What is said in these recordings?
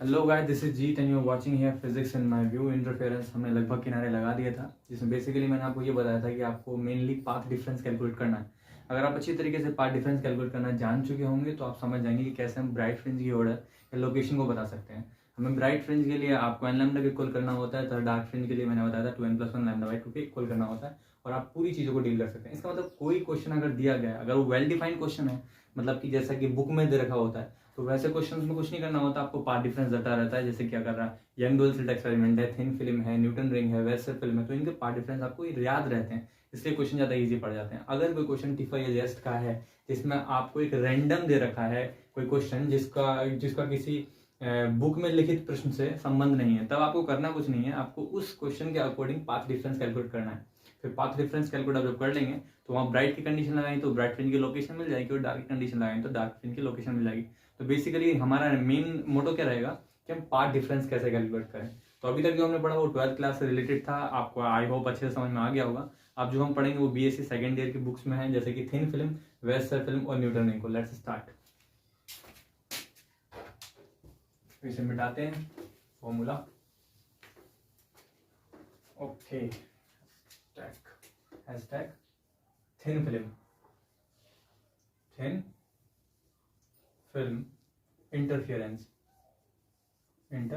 Hello guys, this is Jeet and you are watching here physics in my view. Interference हमने लगभग किनारे लगा दिया था, जिसमें बेसिकली मैंने आपको ये बताया था कि आपको मेनली पाथ डिफरेंस कैलकुलेट करना है। अगर आप अच्छी तरीके से पाथ डिफरेंस कैलकुलेट करना जान चुके होंगे तो आप समझ जाएंगे कि कैसे हम ब्राइट फ्रिंज की ऑर्डर या लोकेशन को बता सकते हैं। हमें ब्राइट फ्रिंज के लिए आपको एन लैम्डा को इक्वल करना होता है, तो डार्क फ्रिंज के लिए मैंने बताया था 2n+1 लैम्डा बाई 2 के इक्वल करना होता है, और आप पूरी चीज़ों को डील कर सकते हैं। इसका मतलब कोई क्वेश्चन अगर दिया गया है, अगर वो वेल डिफाइंड क्वेश्चन है, मतलब कि जैसा कि बुक में दे रखा होता है, तो वैसे क्वेश्चंस में कुछ नहीं करना होता, आपको पार्ट डिफरेंस डटा रहता है। जैसे कि अगर यंग डुअल स्लिट एक्सपेरिमेंट है, थिन फिल्म है, न्यूटन रिंग है, वेसल फिल्म है, तो इनके पार्ट डिफरेंस आपको याद रहते हैं, इसलिए क्वेश्चन ज्यादा इजी पड़ जाते हैं। अगर कोई क्वेश्चन टिफा या जेस्ट का है जिसमें आपको एक रैंडम दे रखा है कोई क्वेश्चन जिसका किसी बुक में लिखित प्रश्न से संबंध नहीं है, तब आपको करना कुछ नहीं है, आपको उस क्वेश्चन के अकॉर्डिंग पाथ डिफरेंस कैलकुलेट करना है। फिर पाथ डिफरेंस कैलकुलेट आप जब कर लेंगे तो वहाँ ब्राइट की कंडीशन लगाएंगे तो ब्राइट फ्रिंज की लोकेशन मिल जाएगी, और डार्क की कंडीशन लगाएंगे तो डार्क फ्रिंज की लोकेशन मिल जाएगी। तो बेसिकली हमारा मेन मोटो क्या रहेगा कि हम पाथ डिफरेंस कैसे कैलकुलेट करें। तो अभी तक जो हमने पढ़ा वो 12th क्लास से रिलेटेड था, आपको आई होप अच्छे से समझ में आ गया होगा। अब जो हम पढ़ेंगे वो बीएससी सेकंड ईयर की बुक्स में है, जैसे कि थिन फिल्म, वेसल फिल्म और न्यूटन रिंग को। Let's start. इसे मिटाते हैं formula. Okay, hashtag thin film interference thin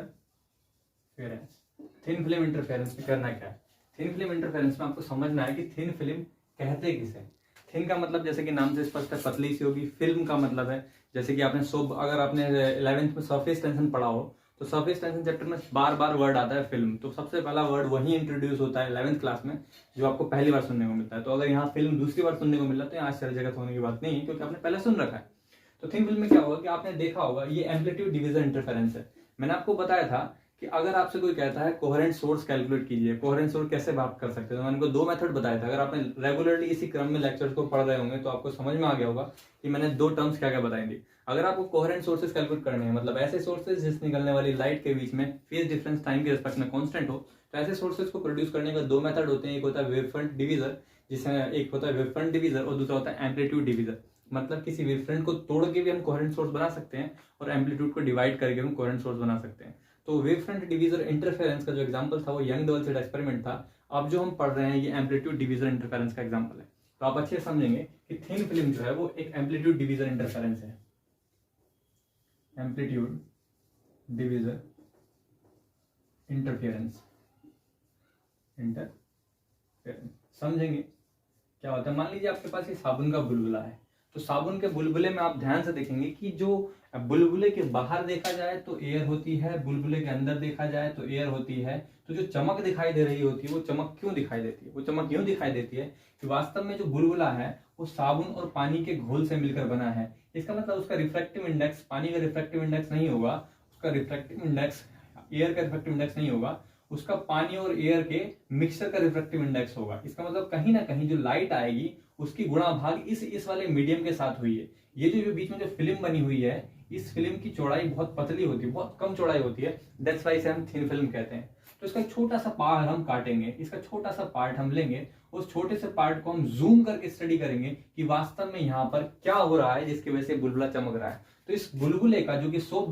film interference में करना क्या है। थिन फिल्म इंटरफेरेंस में आपको समझना है कि थिन फिल्म कहते किसे। थिन का मतलब जैसे कि नाम से स्पष्ट है, पतली सी होगी। फिल्म का मतलब है जैसे कि अगर आपने 11th में सरफेस टेंशन पढ़ा हो तो सरफेस टेंशन चैप्टर में बार बार वर्ड आता है फिल्म, तो सबसे पहला वर्ड वही इंट्रोड्यूस होता है 11th क्लास में, जो आपको पहली बार सुनने को मिलता है। तो अगर यहाँ फिल्म दूसरी बार सुनने को मिला तो यहाँ आश्चर्यजनक होने की बात नहीं है, क्योंकि आपने पहले सुन रखा है। तो थिन फिल्म में क्या होगा कि आपने देखा होगा, ये एम्पलीट्यूड डिवीजन इंटरफेरेंस है। मैंने आपको बताया था कि अगर आपसे कोई कहता है कोहेरेंट सोर्स कैलकुलेट कीजिए, कोहेरेंट सोर्स कैसे बात कर सकते हैं, तो मैंने को 2 मेथड बताया था। अगर आपने रेगुलरली इसी क्रम में लेक्चर्स को पढ़ रहे होंगे तो आपको समझ में आ गया होगा कि मैंने 2 टर्म्स क्या क्या बताई थी। अगर आपको कोहेरेंट सोर्सेज कैलकुलेट करने हैं, मतलब ऐसे सोर्सेज जिस निकलने वाली लाइट के बीच में फेज डिफरेंस टाइम के रिस्पेक्ट में कांस्टेंट हो, तो ऐसे सोर्सेज को प्रोड्यूस करने का 2 मेथड होते हैं। एक होता है वेव फ्रंट डिवीजर, जिसमें एक होता है वेव फ्रंट डिवीजर और दूसरा होता है एम्पलीट्यूड डिवीजर। मतलब किसी वेव फ्रंट को तोड़ के भी हम कोहेरेंट सोर्स बना सकते हैं और एम्पलीट्यूड को डिवाइड करके हम कोहेरेंट सोर्स बना सकते हैं। तो वेव फ्रंट डिवीजर इंटरफेरेंस का जो एग्जांपल था वो यंग डबल स्लिट एक्सपेरिमेंट था। अब जो हम पढ़ रहे हैं ये एम्पलीट्यूड डिवीजर इंटरफेरेंस का एग्जांपल है। तो आप अच्छे से समझेंगे कि थिन फिल्म जो है वो एक एम्पलीट्यूड डिवीजर इंटरफेरेंस है। एम्पलीट्यूड डिवीजर इंटरफेरेंस समझेंगे क्या होता है। मान लीजिए आपके पास ये साबुन का बुलबुला है, तो साबुन के बुलबुले में आप ध्यान से देखेंगे कि जो बुलबुले के बाहर देखा जाए तो एयर होती है, बुलबुले के अंदर देखा जाए तो एयर होती है। तो जो चमक दिखाई दे रही होती है वो चमक क्यों दिखाई देती है? वो चमक क्यों दिखाई देती है कि वास्तव में जो बुलबुला है वो साबुन और पानी के घोल से मिलकर बना है। इसका मतलब उसका रिफ्रैक्टिव इंडेक्स पानी का रिफ्रैक्टिव इंडेक्स नहीं होगा, उसका रिफ्रैक्टिव इंडेक्स एयर का रिफ्रैक्टिव इंडेक्स नहीं होगा, उसका पानी और एयर के मिक्सचर का रिफ्रैक्टिव इंडेक्स होगा। इसका मतलब कहीं ना कहीं जो लाइट आएगी उसकी गुणा भाग इस वाले मीडियम के साथ हुई है। ये जो बीच में जो फिल्म बनी हुई है, इस फिल्म की चौड़ाई बहुत पतली होती है, बहुत कम चौड़ाई होती है, दैट्स व्हाई इसे हम थिन फिल्म कहते हैं। तो इसका छोटा सा पार्ट हम काटेंगे, इसका छोटा सा पार्ट हम लेंगे, उस छोटे से पार्ट को हम जूम करके स्टडी करेंगे कि वास्तव में यहाँ पर क्या हो रहा है जिसकी वजह से बुलबुला चमक रहा है। तो इस बुलबुले का जो कि सोप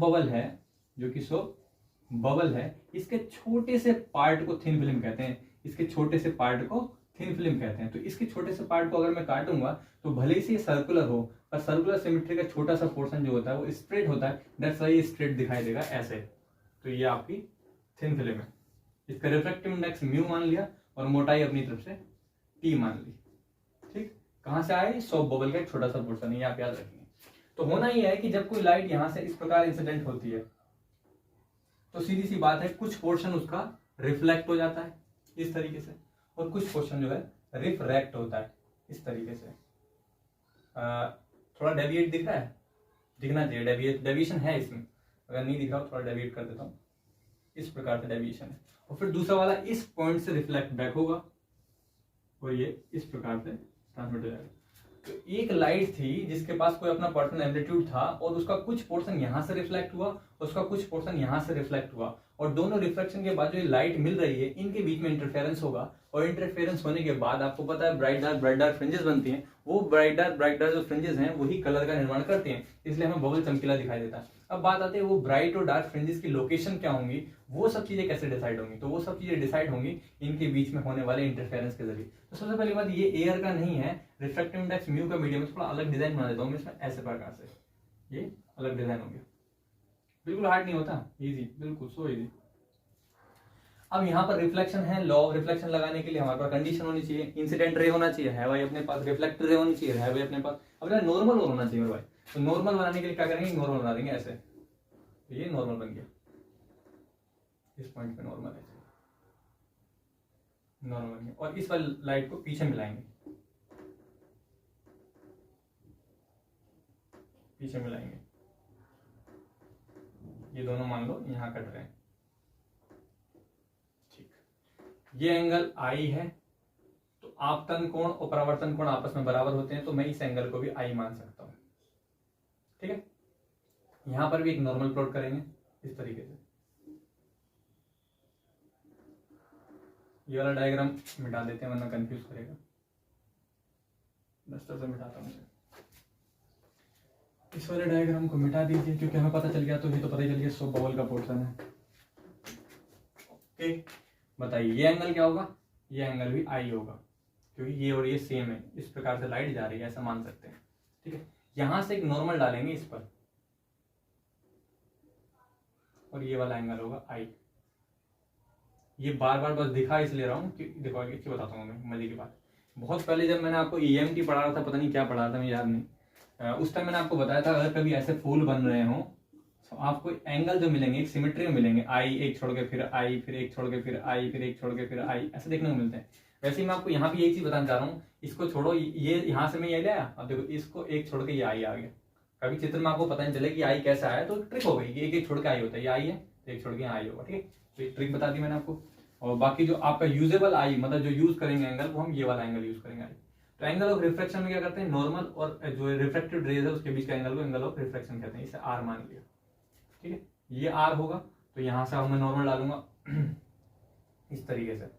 बबल है, इसके छोटे से पार्ट को थिन फिल्म कहते हैं। इसके छोटे से पार्ट को थिन फिल्म कहते हैं। तो इसके छोटे से पार्ट को अगर मैं काटूंगा तो भले ही से सर्कुलर हो, पर सर्कुलर सिमेट्री का छोटा सा पोर्शन जो होता है वो स्ट्रेट होता है, दैट्स व्हाई ये स्ट्रेट दिखाई देगा ऐसे। तो ये आपकी थिन फिल्म है। इसका रिफ्रैक्टिव इंडेक्स म्यू मान लिया और मोटाई अपनी तरफ से टी मान ली। ठीक, कहां से आए? सोप बबल का एक छोटा सा पोर्शन, ये आप याद रखेंगे। तो होना ही है कि जब कोई लाइट यहां से इस प्रकार इंसिडेंट होती है तो सीधी सी बात है कुछ पोर्शन उसका रिफ्लेक्ट हो जाता है इस तरीके से, और कुछ पोर्शन जो है रिफ्रैक्ट होता है इस तरीके से। थोड़ा डेविएट दिख रहा है? दिखना चाहिए, डेविएशन है इसमें। अगर नहीं दिखा थोड़ा डेविएट कर देता हूं, इस प्रकार से डेविएशन है। और फिर दूसरा वाला इस पॉइंट से रिफ्लेक्ट बैक होगा और ये इस प्रकार से ट्रांसमिट हो जाएगा। तो एक लाइट थी जिसके पास कोई अपना पर्सनल एम्पलीट्यूड था और उसका कुछ पोर्शन यहां से रिफ्लेक्ट हुआ, उसका कुछ पोर्शन यहां से रिफ्लेक्ट हुआ, और दोनों रिफ्लेक्शन के बाद जो लाइट मिल रही है इनके बीच में इंटरफेरेंस होगा, और इंटरफेरेंस होने के बाद आपको पता है ब्राइट डार्क फ्रिंजेस बनती हैं। वो ब्राइट डार्क जो फ्रिंजेस हैं वही कलर का निर्माण करते हैं, इसलिए हमें बबल चमकीला दिखाई देता है। अब बात आती है वो ब्राइट और डार्क फ्रिंजेस की लोकेशन क्या होंगी, वो सब चीजें कैसे डिसाइड होंगी। तो वो सब चीजें डिसाइड होंगी इनके बीच में होने वाले इंटरफेरेंस के जरिए। तो सबसे पहली बात, ये एयर का नहीं है, रिफ्रैक्टिव इंडेक्स म्यू का मीडियम है। थोड़ा अलग डिजाइन बना देता हूँ मैं इसमें ऐसे प्रकार से, ये अलग डिजाइन हो गया, बिल्कुल हार्ड नहीं होता, इजी, बिल्कुल सो इजी। अब यहाँ पर रिफ्लेक्शन है, लॉ ऑफ रिफ्लेक्शन लगाने के लिए हमारे पास कंडीशन होनी चाहिए, इंसिडेंट रे होना चाहिए, है भाई अपने पास, रिफ्लेक्टर रे होनी चाहिए, है भाई अपने पास, अपना नॉर्मल होना चाहिए भाई। तो नॉर्मल बनाने के लिए क्या करेंगे, नॉर्मल बना देंगे ऐसे, तो ये नॉर्मल बन गया, इस पॉइंट पे नॉर्मल है, नॉर्मल बन गया। और इस वाली लाइट को पीछे मिलाएंगे, पीछे मिलाएंगे, ये दोनों मान लो यहां कट रहे हैं, ठीक। ये एंगल आई है, तो आपतन कोण और परावर्तन कोण आपस में बराबर होते हैं, तो मैं इस एंगल को भी आई मान सकता हूं, ठीक है। यहां पर भी एक नॉर्मल प्लॉट करेंगे इस तरीके से। ये वाला डायग्राम मिटा देते हैं वरना कंफ्यूज करेगा, डस्टर से मिटाता हूं। इस वाले डायग्राम को मिटा दीजिए, क्योंकि हमें पता चल गया, तो ये तो पता ही चल गया सब बबल का पोर्शन है। ओके, बताइए ये एंगल क्या होगा, ये एंगल भी आई होगा, क्योंकि ये और ये सेम है, इस प्रकार से लाइट जा रही है, ऐसा मान सकते हैं, ठीक है। यहां से एक नॉर्मल डालेंगे इस पर, और ये वाला एंगल होगा आई। ये बार बार बस दिखा इसलिए रहा हूँ कि देखो आगे क्या बताता हूँ मैं, मजे की बात। बहुत पहले जब मैंने आपको EMT पढ़ा रहा था, पता नहीं क्या पढ़ा था, मुझे याद नहीं, उस टाइम मैंने आपको बताया था अगर कभी ऐसे फूल बन रहे हो तो आपको एंगल जो मिलेंगे एक सिमेट्री में मिलेंगे, आई एक छोड़ के फिर आई, फिर एक छोड़ के फिर आई, फिर एक छोड़ के फिर आई, ऐसे देखने को मिलते हैं। वैसे ही मैं आपको यहाँ भी यही चीज बताना चाह रहा हूँ, इसको छोड़ो, ये यहाँ से मैं ये लाया, अब देखो इसको एक छोड़ के ये आई आ गया। कभी चित्र में आपको पता नहीं चले कि आई कैसा आया, तो ट्रिक हो गई, एक एक छोड़ के आई होता है, ये आई है तो एक छोड़ के आई होगा, ठीक है। तो एक ट्रिक बता दी मैंने आपको। और बाकी जो आपका यूजेबल आई, मतलब जो यूज करेंगे एंगल, वो हम ये वाला एंगल यूज करेंगे। तो एंगल ऑफ रिफ्लेक्शन में क्या करते हैं, नॉर्मल और जो रिफ्लेक्टेड रेज है उसके बीच का एंगल को एंगल ऑफ रिफ्लेक्शन कहते हैं, इसे आर मान लिया, ठीक है। ये आर होगा, तो यहां से मैं नॉर्मल डालूंगा इस तरीके से,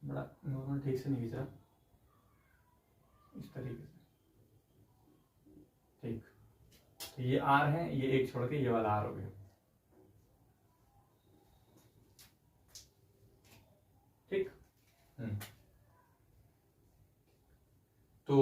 बड़ा नॉर्मल ठीक से नहीं खींच रहा, इस तरीके से, ठीक। तो ये आर है, ये एक छोड़ के ये वाला आर हो गया, ठीक। तो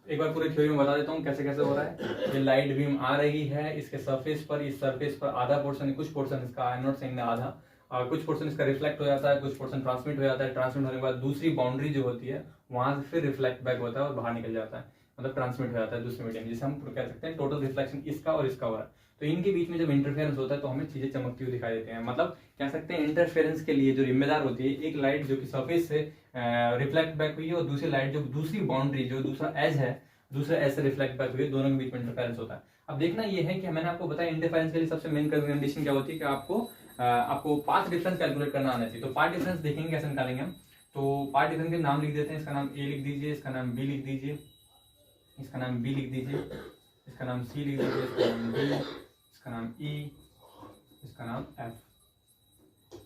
एक बार पूरे थ्योरी में बता देता हूँ कैसे कैसे हो रहा है। ये लाइट बीम आ रही है, इसके सरफेस पर, इस सरफेस पर आधा पोर्शन, कुछ पोर्शन इसका, आई एम नॉट सेइंग आधा, और कुछ पोर्शन इसका रिफ्लेक्ट हो जाता है, कुछ पोर्शन ट्रांसमिट हो जाता है, ट्रांसमिट होने के बाद दूसरी बाउंड्री जो होती है वहां से फिर रिफ्लेक्ट बैक होता है और बाहर निकल जाता है, मतलब ट्रांसमिट हो जाता है दूसरे मीडियम, जिसे हम कह सकते हैं टोटल रिफ्लेक्शन इसका और इसका हो रहा है। तो इनके बीच में जब इंटरफेरेंस होता है तो हमें चीजें चमकती हुई दिखाई देती हैं, मतलब कह सकते हैं इंटरफेरेंस के लिए जो जिम्मेदार होती है एक लाइट जो कि सरफेस से रिफ्लेक्ट बैक हुई है, और दूसरी लाइट जो दूसरी बाउंड्री जो दूसरा एज है, दूसरा एज से रिफ्लेक्ट बैक हुई है, दोनों के बीच में इंटरफेरेंस होता है। अब देखना ये है कि मैंने आपको बताया इंटरफेरेंस के लिए सबसे मेन कंडीशन क्या होती है कि आपको पाथ डिफरेंस कैलकुलेट करना आना चाहिए। तो पाथ डिफरेंस देखेंगे कैसे निकालेंगे हम। तो पाथ डिफरेंस के नाम लिख देते हैं, इसका नाम ए लिख दीजिए, इसका नाम बी लिख दीजिए, इसका नाम बी लिख दीजिए, इसका नाम सी लिख दीजिए, इसका नाम डी, इसका नाम ई, इसका नाम एफ,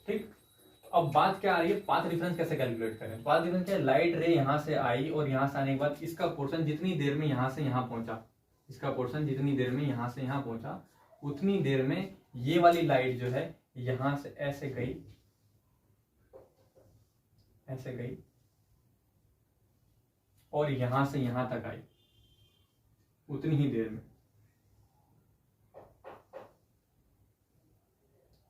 ठीक। अब बात क्या आ रही है, पाथ डिफरेंस कैसे कैलकुलेट करें। पाथ डिफरेंस क्या है, लाइट रे यहां से आई और यहां से आने के बाद इसका पोर्शन जितनी देर में यहां से यहां पहुंचा, इसका पोर्शन जितनी देर में यहां से यहां पहुंचा, उतनी देर में ये वाली लाइट जो है यहां से ऐसे गई, ऐसे गई, और यहां से यहां तक आई, उतनी ही देर में,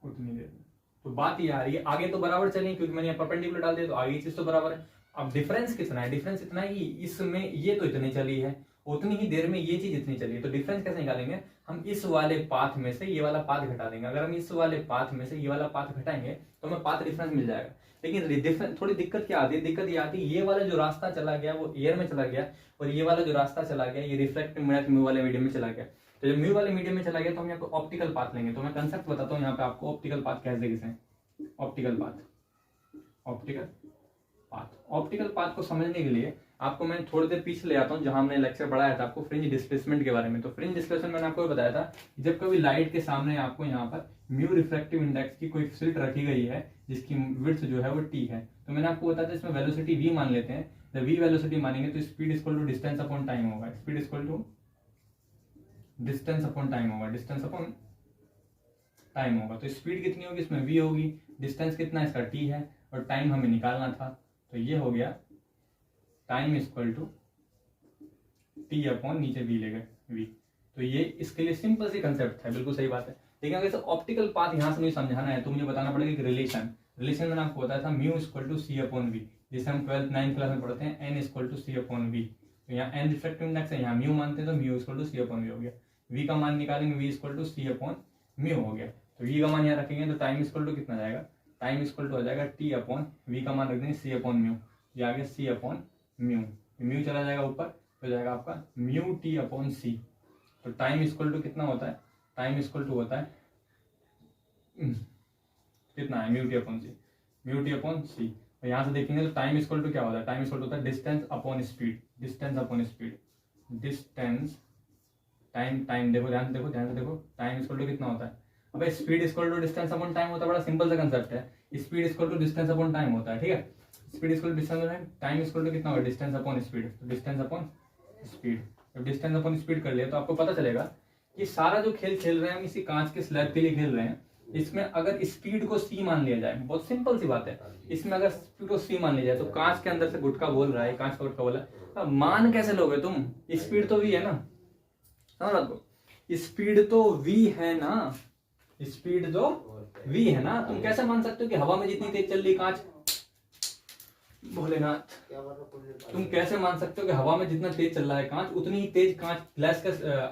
उतनी देर में। तो बात ये आ रही है, आगे तो बराबर चलें क्योंकि मैंने परपेंडिकुलर डाल दिया, तो आगे चीज तो बराबर है। अब डिफरेंस कितना है, डिफरेंस इतना है कि इसमें ये तो इतनी चली है, उतनी ही देर में ये चीज इतनी चली है। तो डिफरेंस कैसे निकालेंगे, हम इस वाले पाथ में से ये वाला पाथ घटा देंगे। अगर हम इस वाले पाथ में से ये वाला पाथ घटाएंगे तो हमें पाथ डिफरेंस मिल जाएगा। लेकिन थोड़ी दिक्कत क्या आती है, दिक्कत ये आती है ये वाला जो रास्ता चला गया वो एयर में चला गया, और ये वाला जो रास्ता चला गया ये रिफ्लेक्टिव म्यू वाले मीडियम में चला गया। तो जब म्यू वाले मीडियम में चला गया तो हम यहाँ पे ऑप्टिकल पाथ लेंगे। तो मैं कंसेप्ट बताता हूँ यहाँ पे आपको, ऑप्टिकल पाथ कैसे किसे, optical path, optical path, optical path को समझने के लिए आपको मैं थोड़ी देर पीछे ले आता हूँ जहां हमने लेक्चर पढ़ाया था आपको फ्रिंज डिस्प्लेसमेंट के बारे में। तो फ्रिंज डिस्प्लेसमेंट मैंने आपको बताया था जब कभी लाइट के सामने आपको यहाँ पर म्यू रिफ्रैक्टिव इंडेक्स की कोई सिल्ट रखी गई है जिसकी विड्थ जो है वो टी है, तो मैंने आपको बताया था इसमें वेलोसिटी v मान लेते हैं, जब v वेलोसिटी मानेंगे तो speed equal to distance upon time होगा, speed equal to distance upon time होगा, डिस्टेंस अपॉन टाइम होगा। तो स्पीड कितनी होगी इसमें v होगी, डिस्टेंस कितना इसका t है और टाइम हमें निकालना था, तो ये हो गया time equal to t upon नीचे v ले गए v। तो ये इसके लिए सिंपल सी कंसेप्ट है, बिल्कुल सही बात है। लेकिन अगर इसे ऑप्टिकल पाथ यहां से मुझे समझाना है तो मुझे बताना पड़ेगा एक रिलेशन मैंने आपको बताया था mu equal to C upon V, जिसे हम 12th 9th क्लास में पढ़ते हैं, N equal to C upon V. तो यहाँ एन रिफ्रैक्टिव इंडेक्स है, यहाँ म्यू मानते हैं तो mu equal to C upon V हो गया। वी का मान निकालेंगे, V equal to C upon mu हो गया। तो वी का मान यहाँ रखेंगे तो टाइम इक्वल टू कितना जाएगा, टाइम इक्वल टू हो जाएगा टी अपॉन वी का मान रख देंगे सी अपॉन म्यू, ये आ गया सी अपॉन म्यू, म्यू चला जाएगा ऊपर तो जाएगा आपका म्यू टी अपॉन सी। तो टाइम इक्वल टू कितना होता है, टाइम इक्वल टू होता है कितना है म्यू टी अपॉन सी, म्यू टी अपॉन सी। तो यहाँ से देखेंगे तो टाइम इक्वल टू क्या होता है, टाइम इक्वल टू होता है distance upon speed, distance upon speed, distance time time देखो ध्यान से देखो टाइम इक्वल टू कितना होता है, अब speed equal to distance upon time होता है, बड़ा सिंपल सा कंसेप्ट है, speed equal to distance upon time होता है, ठीक है। Speed equal to distance upon time equal to कितना होगा, distance upon speed, distance upon speed. जब डिस्टेंस अपॉन स्पीड कर लिया तो आपको पता चलेगा कि सारा जो खेल खेल रहे हैं हम इसी कांच के स्लैब के लिए खेल रहे हैं। इसमें अगर स्पीड को सी मान लिया जाए, बहुत सिंपल सी बात है, इसमें अगर स्पीड को सी मान लिया जाए तो कांच के अंदर से गुटका बोल रहा है, कांच का गुटका बोला, अब मान कैसे लोगे तुम, स्पीड तो वी है ना, समझ आपको, स्पीड तो वी है ना, स्पीड तो वी है ना, तुम कैसे मान सकते हो कि हवा में जितनी तेज चल रही कांच, भोलेनाथ, तुम कैसे मान सकते हो कि हवा में जितना तेज चल रहा है कांच उतनी ही तेज कांच ग्लास का,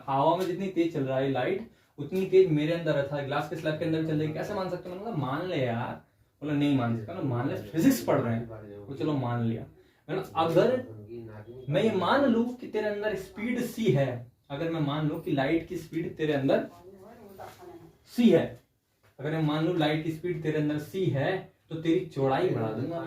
हवा में जितनी तेज चल रहा है लाइट उतनी तेज मेरे अंदर था ग्लास के स्लैब के अंदर चल रही है, कैसे मान सकते हो, मैंने मान ले यार, बोला नहीं मान सकता, मान ले फिजिक्स पढ़ रहे हैं, तो चलो मान लिया। अगर मैं ये मान लू कि तेरे अंदर स्पीड सी है, अगर मैं मान लू कि लाइट की स्पीड तेरे अंदर सी है, अगर मैं मान लू लाइट की स्पीड तेरे अंदर सी है तो तेरी चौड़ाई बढ़ा दूंगा,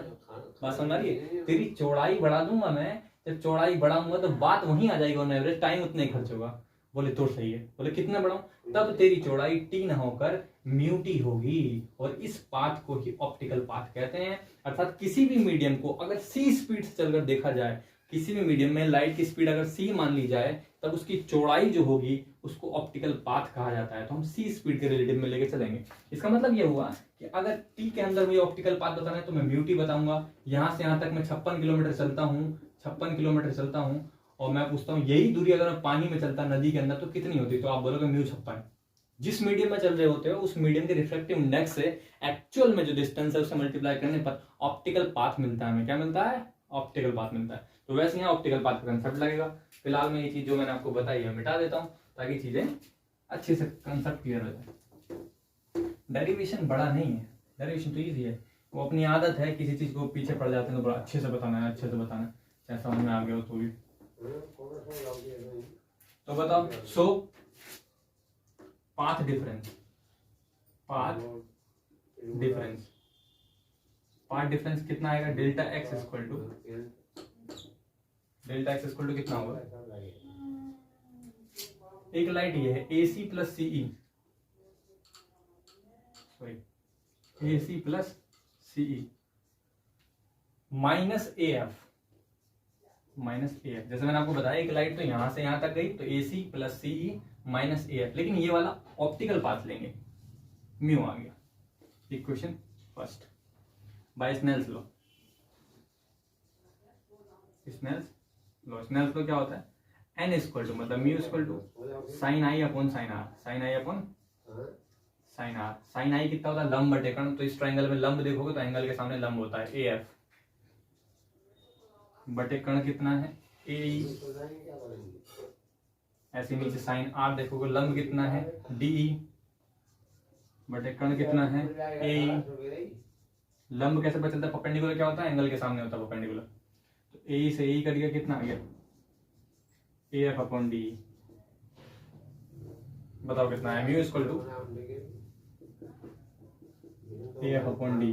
बात समझ आ रही है, तेरी चौड़ाई बढ़ा दूंगा मैं, जब चौड़ाई बढ़ाऊंगा तो बात वहीं आ जाएगी ऑन एवरेज, टाइम उतना ही खर्च होगा। बोले तो सही है, बोले कितना बढ़ाऊं, तब तेरी चौड़ाई टी ना होकर म्यू टी होगी, और इस पाथ को ही ऑप्टिकल पाथ कहते हैं। अर्थात किसी भी मीडियम को अगर सी स्पीड से चलकर देखा जाए, किसी भी मीडियम में लाइट की स्पीड अगर सी मान ली जाए तब उसकी चौड़ाई जो होगी उसको ऑप्टिकल पाथ कहा जाता है। तो हम सी स्पीड के रिलेटिव में लेके चलेंगे। इसका मतलब ये हुआ कि अगर टी के अंदर मुझे ऑप्टिकल पाथ बताना है तो मैं म्यू टी बताऊंगा। यहां से यहां तक मैं 56 किलोमीटर चलता हूँ, 56 किलोमीटर चलता हूँ, और मैं पूछता हूँ यही दूरी अगर मैं पानी में चलता नदी के अंदर तो कितनी होती, तो आप बोलोगे म्यू 56। जिस मीडियम में चल रहे होते हो उस मीडियम के रिफ्रैक्टिव इंडेक्स से एक्चुअल में जो डिस्टेंस है उससे मल्टीप्लाई करने पर ऑप्टिकल पाथ मिलता है। हमें क्या मिलता है, ऑप्टिकल पाथ मिलता है। तो वैसे यहाँ ऑप्टिकल पाथ का कंसेप्ट लगेगा। फिलहाल मैं ये चीज जो मैंने आपको बताई है मिटा देता हूँ ताकि चीजें अच्छे से कंसेप्ट क्लियर हो जाए। डेरिवेशन बड़ा नहीं है, डेरिवेशन तो ईजी है, वो अपनी आदत है, किसी चीज को पीछे पड़ जाते हैं तो बड़ा अच्छे से बताना है, अच्छे से बताना है, चाहे समझ में आ गया हो तो भी। तो बताओ, so path difference, path difference, path difference कितना आएगा, delta x equal to, delta x equal to कितना होगा, एक लाइट ये है AC plus CE, sorry AC plus CE minus AF, minus AF। जैसे मैंने आपको बताया एक लाइट तो यहां से यहां तक गई तो AC plus CE minus AF, लेकिन ये वाला ऑप्टिकल पाथ लेंगे, म्यू आ गया। Equation first by Snell's law, Snell's law, Snell's law क्या होता है, n इक्वल टू मतलब mu equal to sine I upon sine r, sine I upon sine r. Sine i कितना होता है, लंब बटे कर्ण, तो इस ट्राइंगल में लंब देखोगे तो एंगल के सामने लंब होता है AF, बटे कर्ण कितना है AE, ऐसे नीचे साइन आर देखोगे लंब कितना है DE, बटे कर्ण कितना है AE। लंब कैसे पता चलता है, परपेंडिकुलर क्या होता है, एंगल के सामने होता है परपेंडिकुलर, तो AE से AE कट गया, कितना आ गया AF अपॉन डी। बताओ कितना है, mu equal to AF upon D,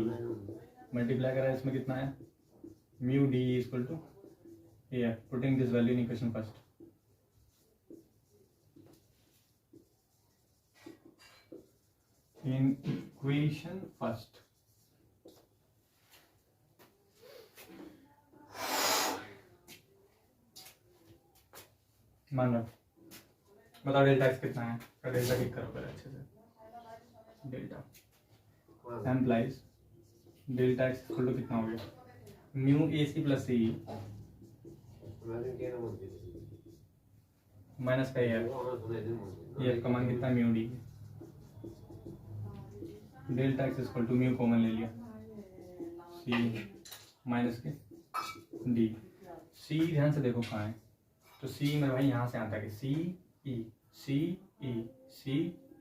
multiply करा इसमें कितना है, mu D equal to AF, putting this value in equation first. In equation first मान रखो, बताओ डेल्टा एक्स कितना है, डेल्टा ठीक करो पहले अच्छे से। Delta implies delta x equal to कितना हो गया, mu A C plus C minus का ये का मान कितना mu D, delta x equal to mu common ले लिया, सी माइनस के डी। सी ध्यान से देखो कहाँ है, तो सी मेरे भाई यहाँ से आता है, सी ई सी ई सी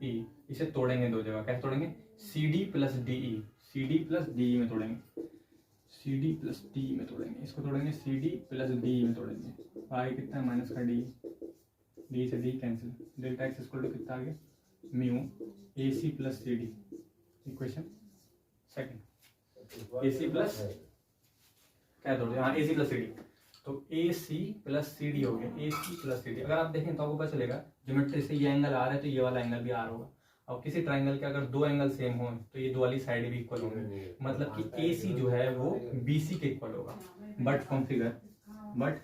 ई, इसे तोड़ेंगे दो जगह, कैसे तोड़ेंगे, C D plus D E, C D plus D E में तोड़ेंगे, सी डी प्लस डी में तोड़ेंगे, इसको तोड़ेंगे सी डी प्लस डी में तोड़ेंगे, आगे कितना है माइनस का डी, डी से D cancel, delta x equal to कितना आ गया, mu A C plus C D, equation second, A C plus क्या तोड़ दिया, हाँ ए सी प्लस सी डी, तो ए सी प्लस सी डी हो गया, ए सी प्लस सी डी। अगर आप देखें तो आपको पता चलेगा ज्योमेट्री से ये एंगल आर है तो ये वाला एंगल भी आर होगा, और किसी ट्राइंगल के अगर दो एंगल सेम हो तो ये दो वाली साइड भी इक्वल होंगे, मतलब कि ए सी जो है वो बी सी के इक्वल होगा, but from figure by